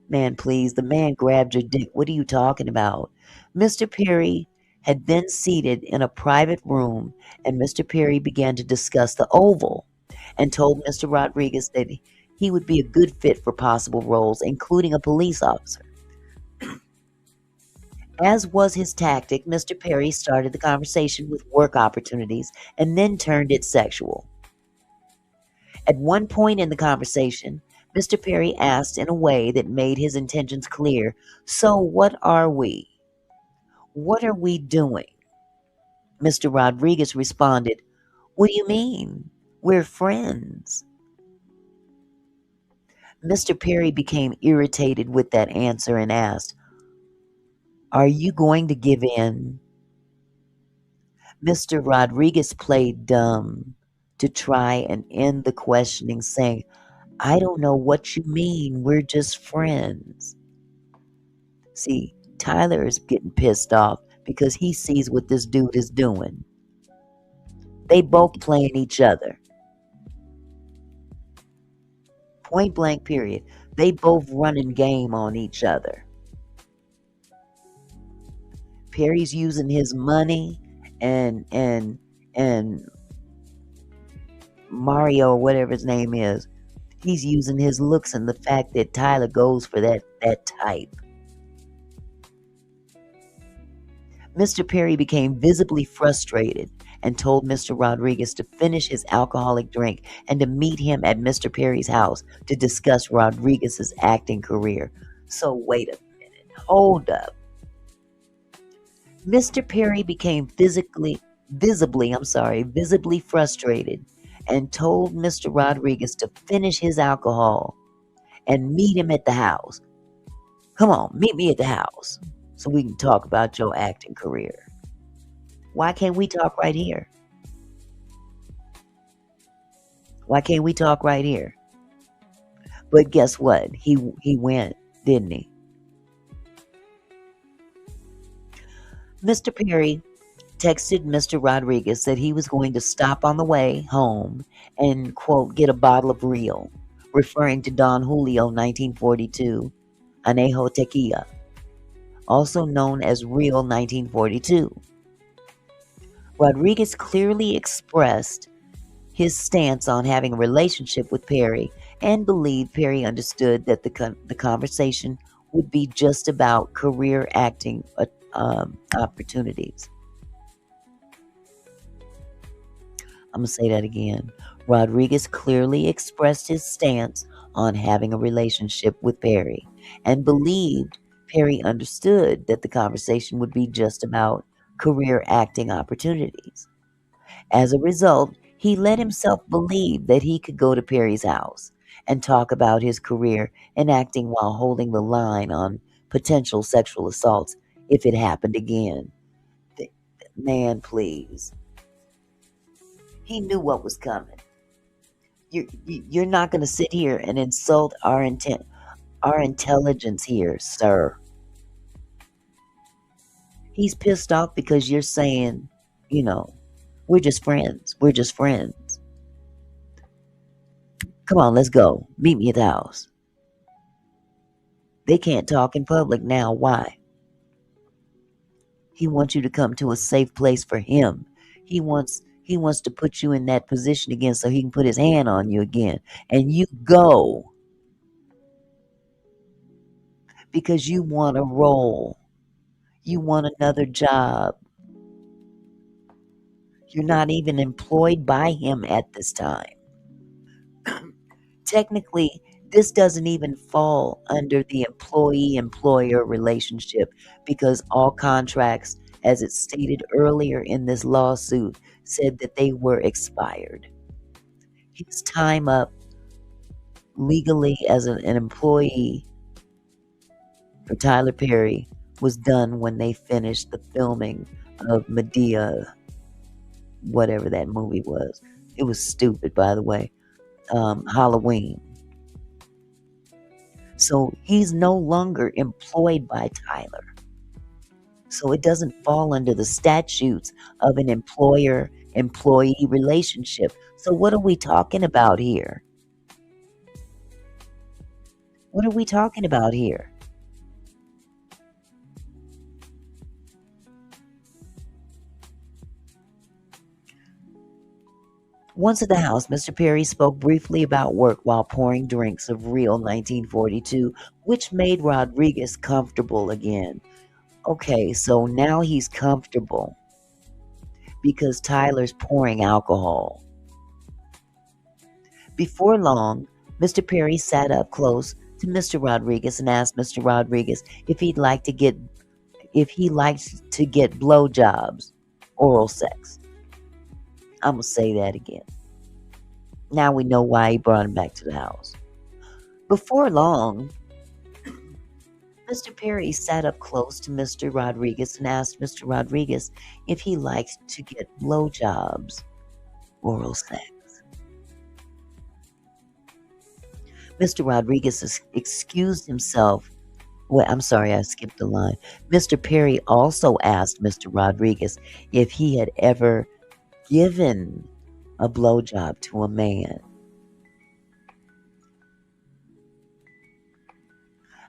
S2: Man, please, the man grabbed your dick. What are you talking about? Mr. Perry had been seated in a private room, and Mr. Perry began to discuss the Oval and told Mr. Rodriguez that he would be a good fit for possible roles, including a police officer. As was his tactic, Mr. Perry started the conversation with work opportunities and then turned it sexual. At one point in the conversation, Mr. Perry asked in a way that made his intentions clear, "So what are we? What are we doing?" Mr. Rodriguez responded, "What do you mean? We're friends." Mr. Perry became irritated with that answer and asked, "Are you going to give in?" Mr. Rodriguez played dumb to try and end the questioning, saying, "I don't know what you mean. We're just friends." See, Tyler is getting pissed off because he sees what this dude is doing. They both playing each other. Point blank period. They both running game on each other. Perry's using his money and Mario, whatever his name is, he's using his looks and the fact that Tyler goes for that type. Mr. Perry became visibly frustrated and told Mr. Rodriguez to finish his alcoholic drink and to meet him at Mr. Perry's house to discuss Rodriguez's acting career. So wait a minute, hold up. Mr. Perry became visibly frustrated and told Mr. Rodriguez to finish his alcohol and meet him at the house. Come on, meet me at the house so we can talk about your acting career. Why can't we talk right here? Why can't we talk right here? But guess what? He went, didn't he? Mr. Perry texted Mr. Rodriguez that he was going to stop on the way home and, quote, get a bottle of Real, referring to Don Julio 1942, Anejo Tequila, also known as Real 1942. Rodriguez clearly expressed his stance on having a relationship with Perry and believed Perry understood that the conversation would be just about career acting opportunities. I'm going to say that again. Rodriguez clearly expressed his stance on having a relationship with Perry and believed Perry understood that the conversation would be just about career acting opportunities. As a result, he let himself believe that he could go to Perry's house and talk about his career in acting while holding the line on potential sexual assaults if it happened again. Man, please. He knew what was coming. You're not going to sit here and insult our intelligence here, sir. He's pissed off because you're saying, we're just friends. We're just friends. Come on, let's go. Meet me at the house. They can't talk in public now. Why? He wants you to come to a safe place for him. He wants to put you in that position again so he can put his hand on you again. And you go because you want a role. You want another job. You're not even employed by him at this time. Technically, this doesn't even fall under the employee-employer relationship because all contracts, as it's stated earlier in this lawsuit, said that they were expired. His time up legally as an employee for Tyler Perry was done when they finished the filming of Medea whatever that movie was. It was stupid, by the way. Halloween. So he's no longer employed by Tyler. So it doesn't fall under the statutes of an employer-employee relationship. So what are we talking about here? What are we talking about here? Once at the house, Mr. Perry spoke briefly about work while pouring drinks of real 1942, which made Rodriguez comfortable again. Okay, so now he's comfortable because Tyler's pouring alcohol. Before long, Mr. Perry sat up close to Mr. Rodriguez and asked Mr. Rodriguez if he liked to get blowjobs, oral sex. I'm gonna say that again. Now we know why he brought him back to the house. Before long, Mr. Perry sat up close to Mr. Rodriguez and asked Mr. Rodriguez if he liked to get blowjobs, oral sex. Mr. Rodriguez excused himself. Well, I'm sorry, I skipped a line. Mr. Perry also asked Mr. Rodriguez if he had ever given a blowjob to a man.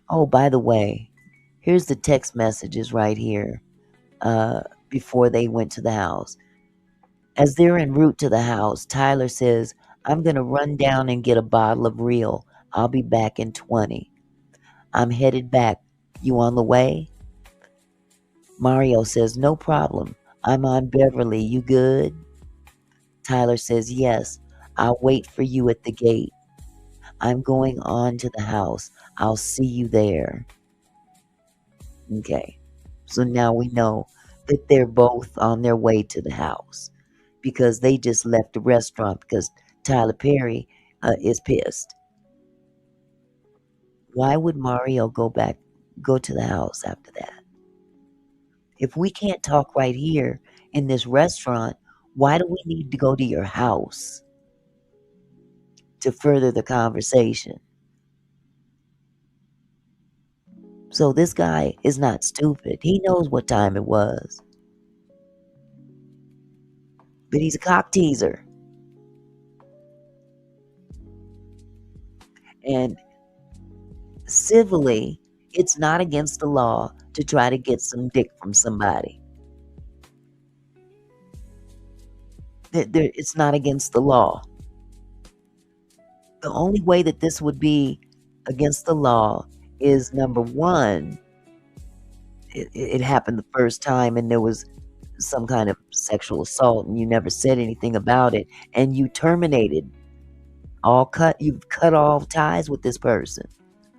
S2: Oh, by the way, here's the text messages right here before they went to the house. As they're en route to the house, Tyler says, "I'm going to run down and get a bottle of real. I'll be back in 20. I'm headed back. You on the way?" Mario says, "No problem. I'm on Beverly. You good?" Tyler says, "Yes. I'll wait for you at the gate. I'm going on to the house. I'll see you there." Okay. So now we know that they're both on their way to the house because they just left the restaurant because Tyler Perry is pissed. Why would Mario go to the house after that? If we can't talk right here in this restaurant, why do we need to go to your house to further the conversation? So this guy is not stupid. He knows what time it was. But he's a cock teaser. And civilly, it's not against the law to try to get some dick from somebody. It's not against the law. The only way that this would be against the law is, number one, it happened the first time and there was some kind of sexual assault and you never said anything about it and you terminated you've cut all ties with this person.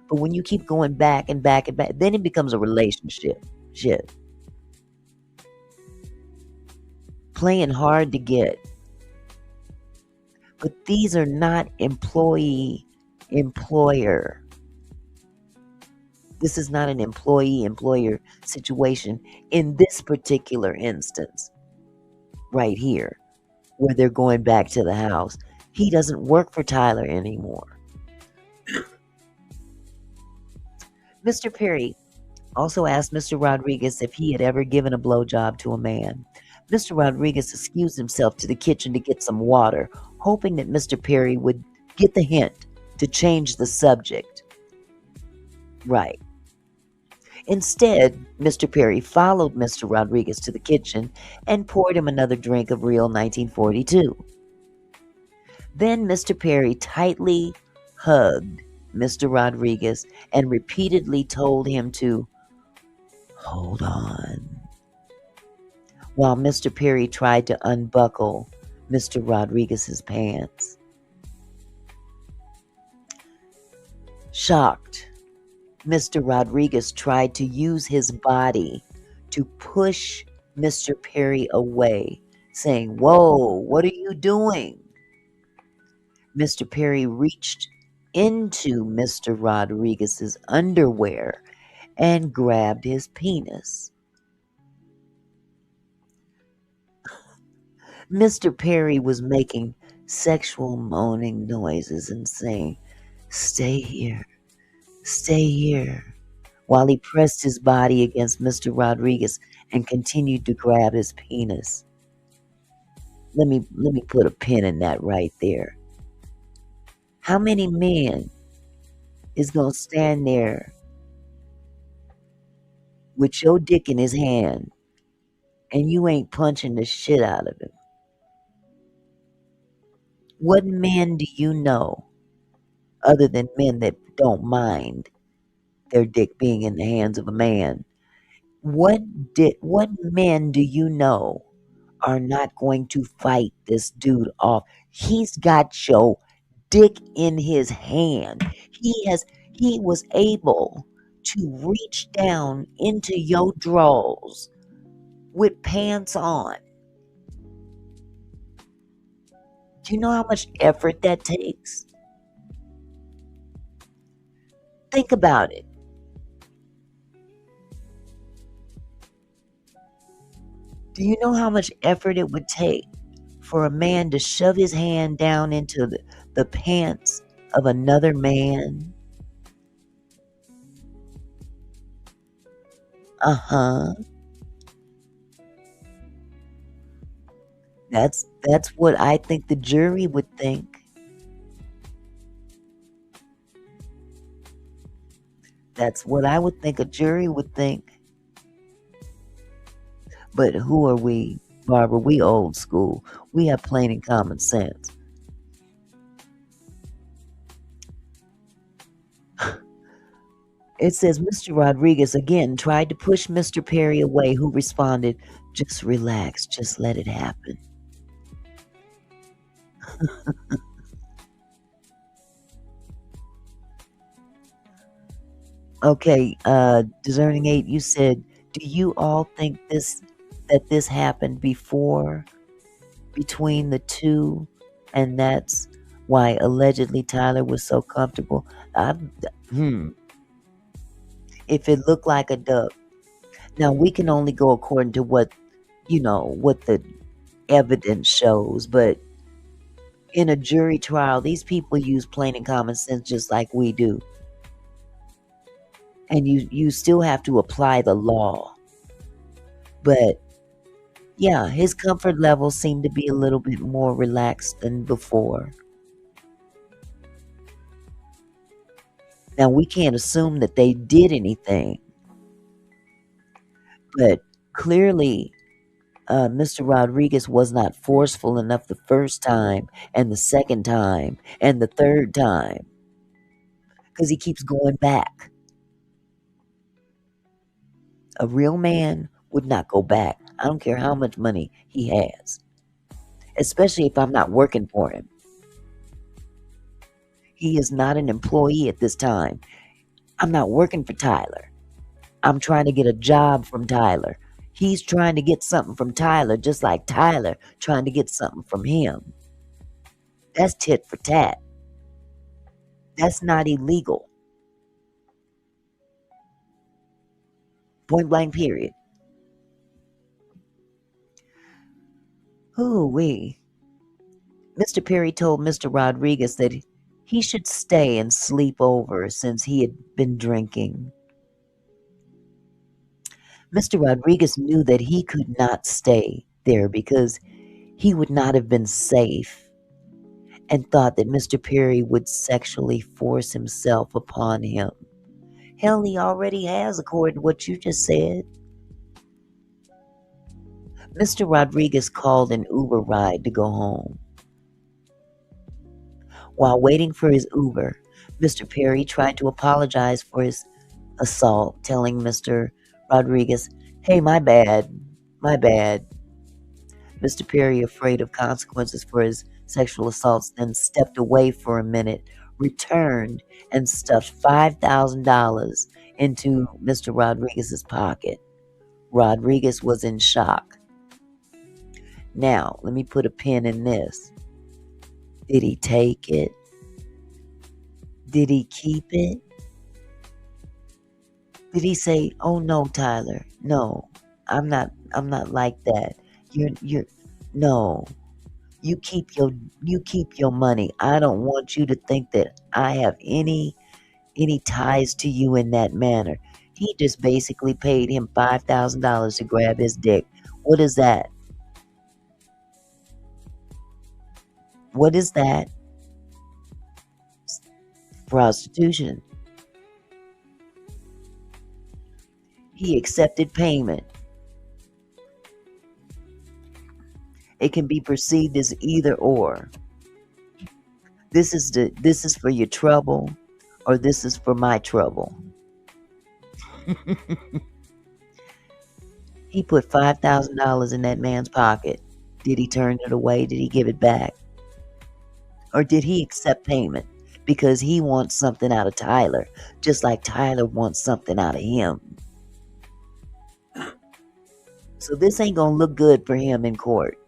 S2: But when you keep going back and back and back, then it becomes a relationship. Shit. Playing hard to get. But these are not employee-employer. This is not an employee-employer situation in this particular instance. Right here, where they're going back to the house. He doesn't work for Tyler anymore. Mr. Perry also asked Mr. Rodriguez if he had ever given a blowjob to a man. Mr. Rodriguez excused himself to the kitchen to get some water, hoping that Mr. Perry would get the hint to change the subject. Right. Instead, Mr. Perry followed Mr. Rodriguez to the kitchen and poured him another drink of real 1942. Then Mr. Perry tightly hugged Mr. Rodriguez and repeatedly told him to hold on, while Mr. Perry tried to unbuckle Mr. Rodriguez's pants. Shocked, Mr. Rodriguez tried to use his body to push Mr. Perry away, saying, "Whoa, what are you doing?" Mr. Perry reached into Mr. Rodriguez's underwear and grabbed his penis. Mr. Perry was making sexual moaning noises and saying, stay here, while he pressed his body against Mr. Rodriguez and continued to grab his penis. Let me put a pin in that right there. How many men is gonna stand there with your dick in his hand and you ain't punching the shit out of him? What men do you know, other than men that don't mind their dick being in the hands of a man? What men do you know are not going to fight this dude off? He's got your dick in his hand. He was able to reach down into your drawers with pants on. Do you know how much effort that takes? Think about it. Do you know how much effort it would take for a man to shove his hand down into the pants of another man? Uh-huh. That's what I think the jury would think. That's what I would think a jury would think. But who are we, Barbara? We old school. We have plain and common sense. It says Mr. Rodriguez again tried to push Mr. Perry away, who responded, "Just relax, just let it happen." Okay, Discerning 8, you said, do you all think that this happened before between the two, and that's why allegedly Tyler was so comfortable? If it looked like a duck. Now we can only go according to what the evidence shows, but in a jury trial, these people use plain and common sense just like we do. And you still have to apply the law. But yeah, his comfort level seemed to be a little bit more relaxed than before. Now we can't assume that they did anything, but clearly Mr. Rodriguez was not forceful enough the first time and the second time and the third time, because he keeps going back. A real man would not go back. I don't care how much money he has, especially if I'm not working for him. He is not an employee at this time. I'm not working for Tyler. I'm trying to get a job from Tyler. He's trying to get something from Tyler, just like Tyler trying to get something from him. That's tit for tat. That's not illegal. Point blank, period. Ooh-wee. Mr. Perry told Mr. Rodriguez that he should stay and sleep over since he had been drinking. Mr. Rodriguez knew that he could not stay there because he would not have been safe, and thought that Mr. Perry would sexually force himself upon him. Hell, he already has, according to what you just said. Mr. Rodriguez called an Uber ride to go home. While waiting for his Uber, Mr. Perry tried to apologize for his assault, telling Mr. Rodriguez, "Hey, my bad. Mr. Perry, afraid of consequences for his sexual assaults, then stepped away for a minute, returned, and stuffed $5,000 into Mr. Rodriguez's pocket. Rodriguez was in shock. Now, let me put a pin in this. Did he take it? Did he keep it? Did he say, "Oh no, Tyler, no, I'm not like that. You're No, you keep your money. I don't want you to think that I have any ties to you in that manner. He just basically paid him $5,000 to grab his dick. What is that? What is that? Prostitution. He accepted payment. It can be perceived as either or. This is for your trouble, or this is for my trouble. He put $5,000 in that man's pocket. Did he turn it away? Did he give it back? Or did he accept payment because he wants something out of Tyler, just like Tyler wants something out of him? So this ain't gonna look good for him in court.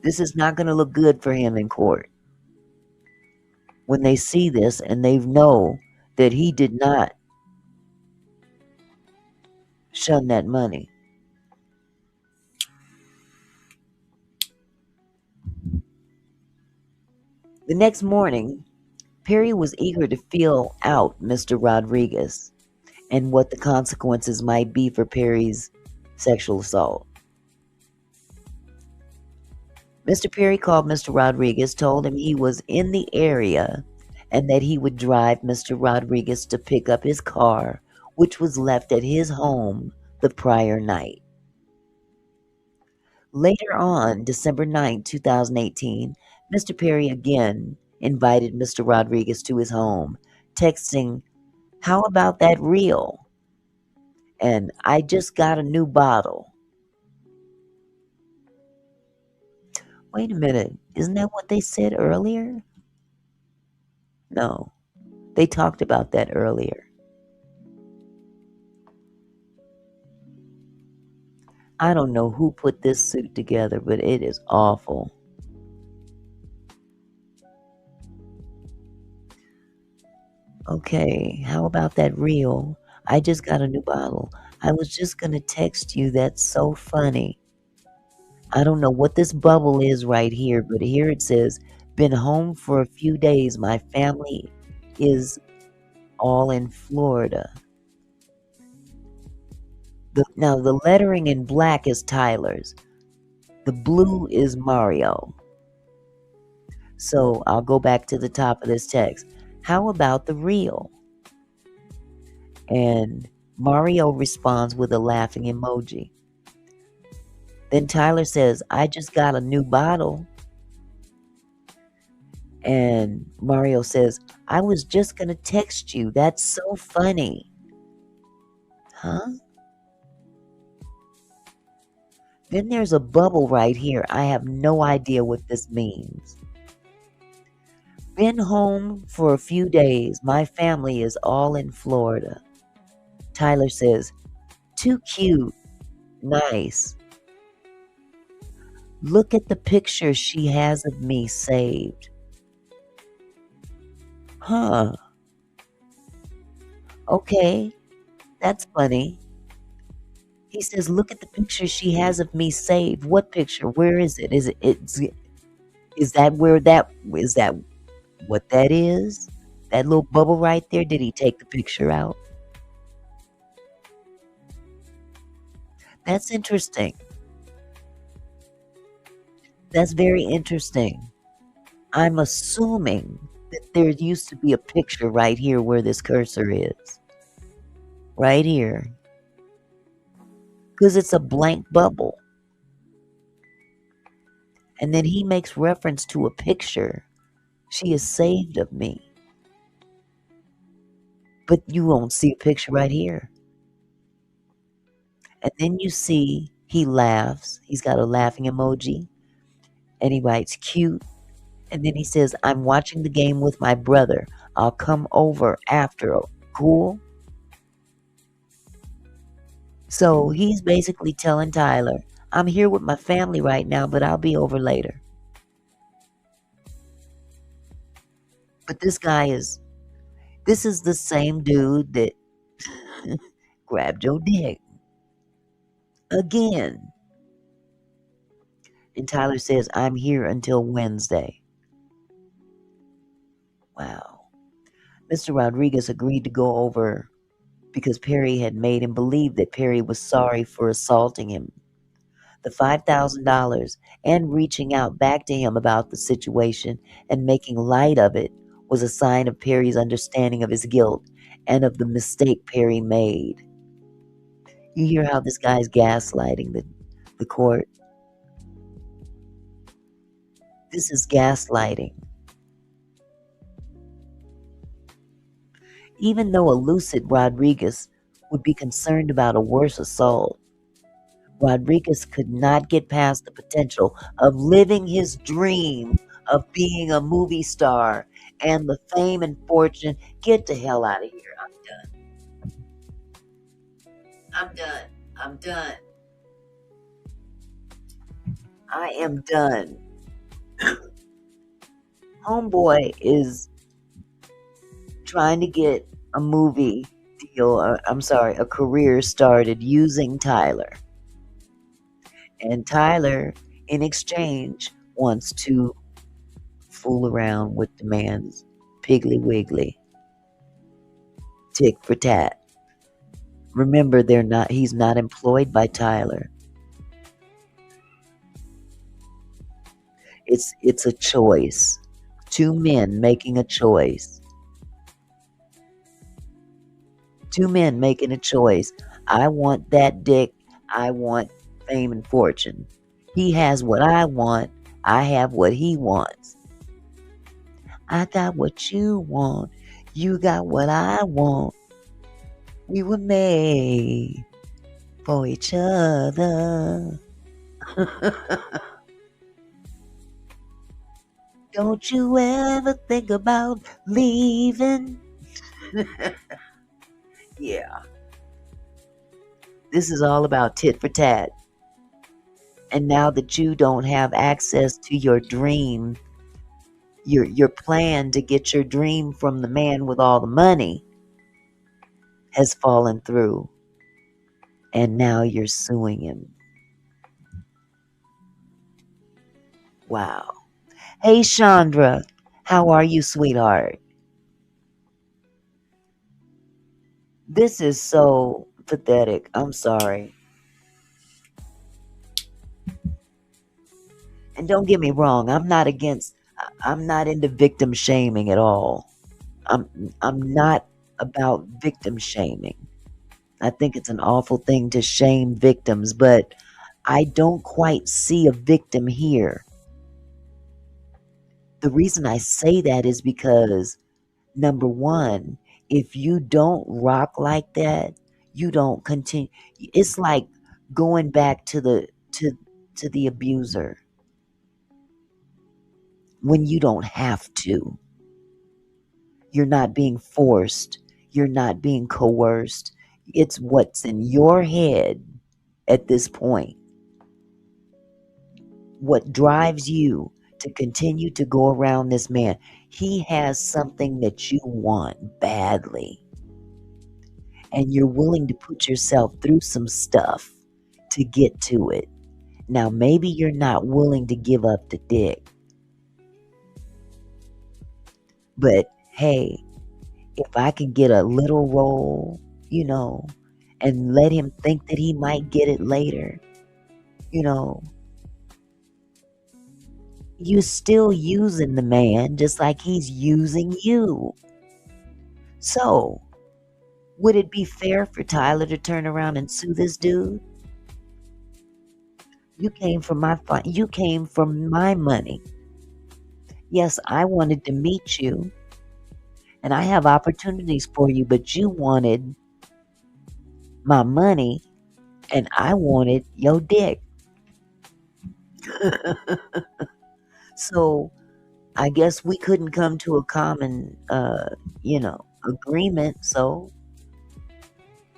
S2: This is not gonna look good for him in court. When they see this and they know that he did not shun that money. The next morning, Perry was eager to feel out Mr. Rodriguez and what the consequences might be for Perry's sexual assault. Mr. Perry called Mr. Rodriguez, told him he was in the area and that he would drive Mr. Rodriguez to pick up his car, which was left at his home the prior night. Later on, December 9, 2018, Mr. Perry again invited Mr. Rodriguez to his home, texting, "How about that reel?" And "I just got a new bottle." Wait a minute, isn't that what they said earlier? No, they talked about that earlier. I don't know who put this suit together, but it is awful. Okay, how about that reel? I just got a new bottle. I was just gonna text you. That's so funny. I don't know what this bubble is right here, but here it says, "Been home for a few days. My family is all in Florida." Now, the lettering in black is Tyler's. The blue is Mario. So I'll go back to the top of this text. "How about the reel?" And Mario responds with a laughing emoji. Then Tyler says, "I just got a new bottle." And Mario says, "I was just going to text you. That's so funny." Huh? Then there's a bubble right here. I have no idea what this means. "Been home for a few days. My family is all in Florida." Tyler says, "Too cute. Nice. Look at the picture she has of me saved." Huh. Okay, that's funny. He says, "Look at the picture she has of me saved." What picture? Where is it? Is that what that is? That little bubble right there? Did he take the picture out? That's interesting. That's very interesting. I'm assuming that there used to be a picture right here where this cursor is. Right here. Because it's a blank bubble. And then he makes reference to a picture. "She is saved of me." But you won't see a picture right here. And then you see he laughs. He's got a laughing emoji. And he writes, "Cute." And then he says, "I'm watching the game with my brother. I'll come over after. Cool?" So he's basically telling Tyler, "I'm here with my family right now, but I'll be over later." But this is the same dude that grabbed your dick again. And Tyler says, I'm here until Wednesday. Wow. Mr. Rodriguez agreed to go over because Perry had made him believe that Perry was sorry for assaulting him. The $5,000 and reaching out back to him about the situation and making light of it was a sign of Perry's understanding of his guilt and of the mistake Perry made. You hear how this guy's gaslighting the court? This is gaslighting. Even though a lucid Rodriguez would be concerned about a worse assault, Rodriguez could not get past the potential of living his dream of being a movie star and the fame and fortune. Get the hell out of here. I'm done. I'm done. I'm done. I am done. Homeboy is trying to get a movie deal, a career started using Tyler. And Tyler, in exchange, wants to fool around with the man's piggly wiggly. Tick for tat. Remember, he's not employed by Tyler. It's a choice. Two men making a choice. Two men making a choice. I want that dick. I want fame and fortune. He has what I want. I have what he wants. I got what you want. You got what I want. We were made for each other. Don't you ever think about leaving? Yeah. This is all about tit for tat. And now that you don't have access to your dream, your plan to get your dream from the man with all the money has fallen through. And now you're suing him. Wow. Hey, Chandra. How are you, sweetheart? This is so pathetic. I'm sorry. And don't get me wrong, I'm not into victim shaming at all. I'm not about victim shaming. I think it's an awful thing to shame victims, but I don't quite see a victim here. The reason I say that is because, number one, if you don't rock like that, you don't continue. It's like going back to the abuser when you don't have to. You're not being forced. You're not being coerced. It's what's in your head at this point. What drives you to continue to go around this man. He has something that you want badly. And you're willing to put yourself through some stuff to get to it. Now, maybe you're not willing to give up the dick. But hey, if I can get a little roll, and let him think that he might get it later, you're still using the man just like he's using you. So, would it be fair for Tyler to turn around and sue this dude? You came from my money. Yes, I wanted to meet you, and I have opportunities for you, but you wanted my money, and I wanted your dick. So, I guess we couldn't come to a common, agreement. So,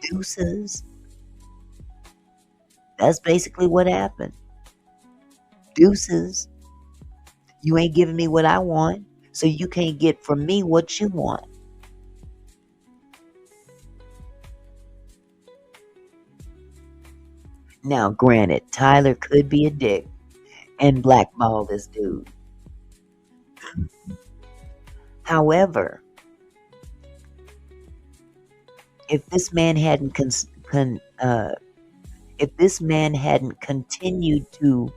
S2: deuces. That's basically what happened. Deuces. You ain't giving me what I want, so you can't get from me what you want. Now, granted, Tyler could be a dick and blackball this dude. However, if this man hadn't continued to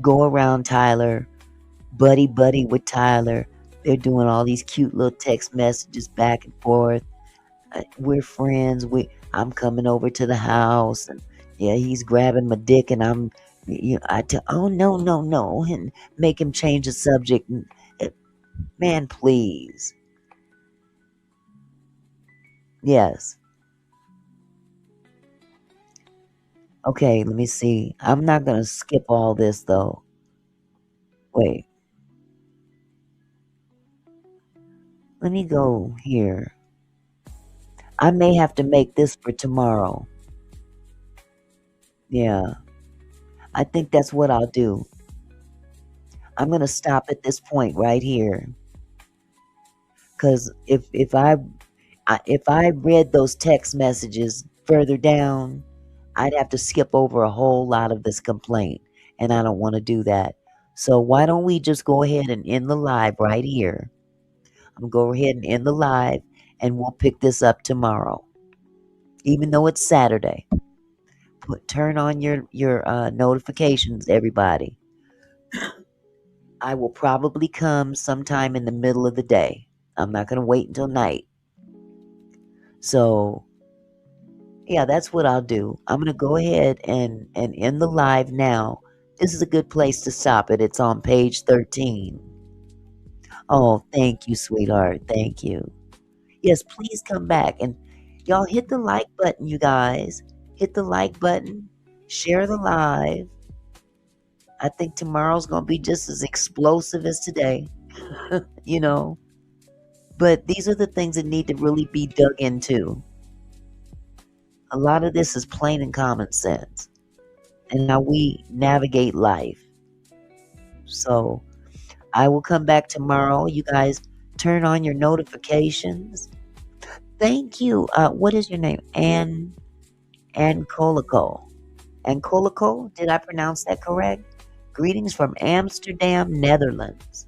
S2: go around Tyler, buddy with Tyler, they're doing all these cute little text messages back and forth. We're friends. I'm coming over to the house, and yeah, he's grabbing my dick, and oh no, and make him change the subject. And, man, please. Yes. Okay, let me see. I'm not gonna skip all this though. Wait. Let me go here. I may have to make this for tomorrow. Yeah. I think that's what I'll do. I'm gonna stop at this point right here. Cause if I read those text messages further down, I'd have to skip over a whole lot of this complaint, and I don't want to do that. So why don't we just go ahead and end the live right here? I'm going to go ahead and end the live, and we'll pick this up tomorrow, even though it's Saturday. Turn on your notifications, everybody. I will probably come sometime in the middle of the day. I'm not going to wait until night. So, yeah, that's what I'll do. I'm going to go ahead and end the live now. This is a good place to stop it. It's on page 13. Oh, thank you, sweetheart. Thank you. Yes, please come back. And y'all hit the like button, you guys. Hit the like button. Share the live. I think tomorrow's going to be just as explosive as today. You know. But these are the things that need to really be dug into. A lot of this is plain and common sense. And how we navigate life. So, I will come back tomorrow. You guys turn on your notifications. Thank you. What is your name? Ann Colico. Ann Colico? Did I pronounce that correct? Greetings from Amsterdam, Netherlands.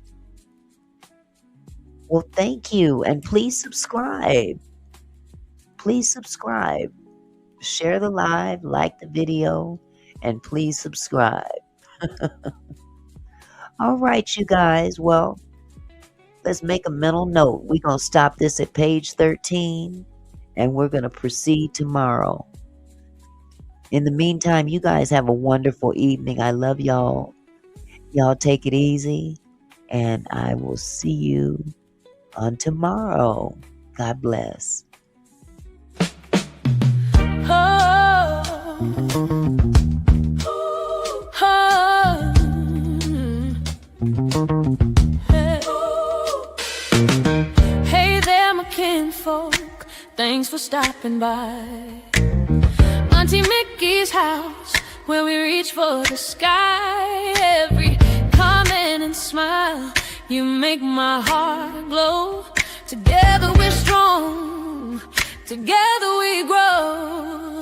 S2: Well, thank you. And please subscribe. Please subscribe. Share the live, like the video, and please subscribe. All right, you guys. Well, let's make a mental note. We're going to stop this at page 13, and we're going to proceed tomorrow. In the meantime, you guys have a wonderful evening. I love y'all. Y'all take it easy, and I will see you on tomorrow. God bless.
S1: Hey there, my kinfolk, thanks for stopping by Auntie Mickey's house, where we reach for the sky. Every comment and smile, you make my heart glow. Together we're strong, together we grow.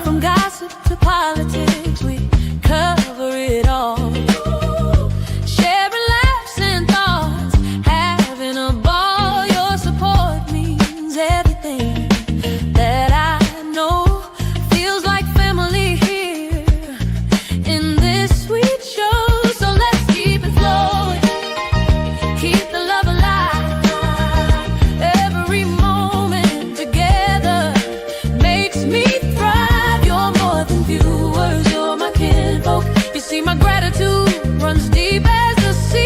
S1: From gossip to politics, we cover it all. Sharing laughs and thoughts, having a ball. Your support means everything that I know. Feels like family here in this sweet show. So let's keep it flowing, keep the love alive. Every moment together makes me thrive. You're more than viewers, you're my kinfolk. You see, my gratitude runs deep as the sea.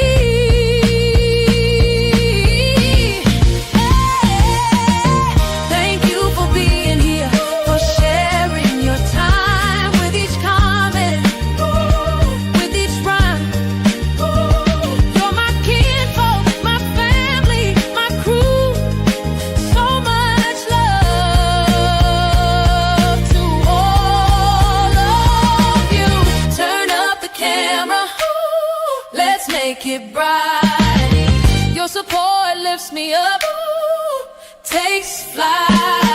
S1: Thank you for being here, for sharing your time with each comment, with each rhyme. You're my kinfolk, my family, my crew. So much love to all of you. Turn up the camera, let's make it bright. Your support lifts me up, takes flight.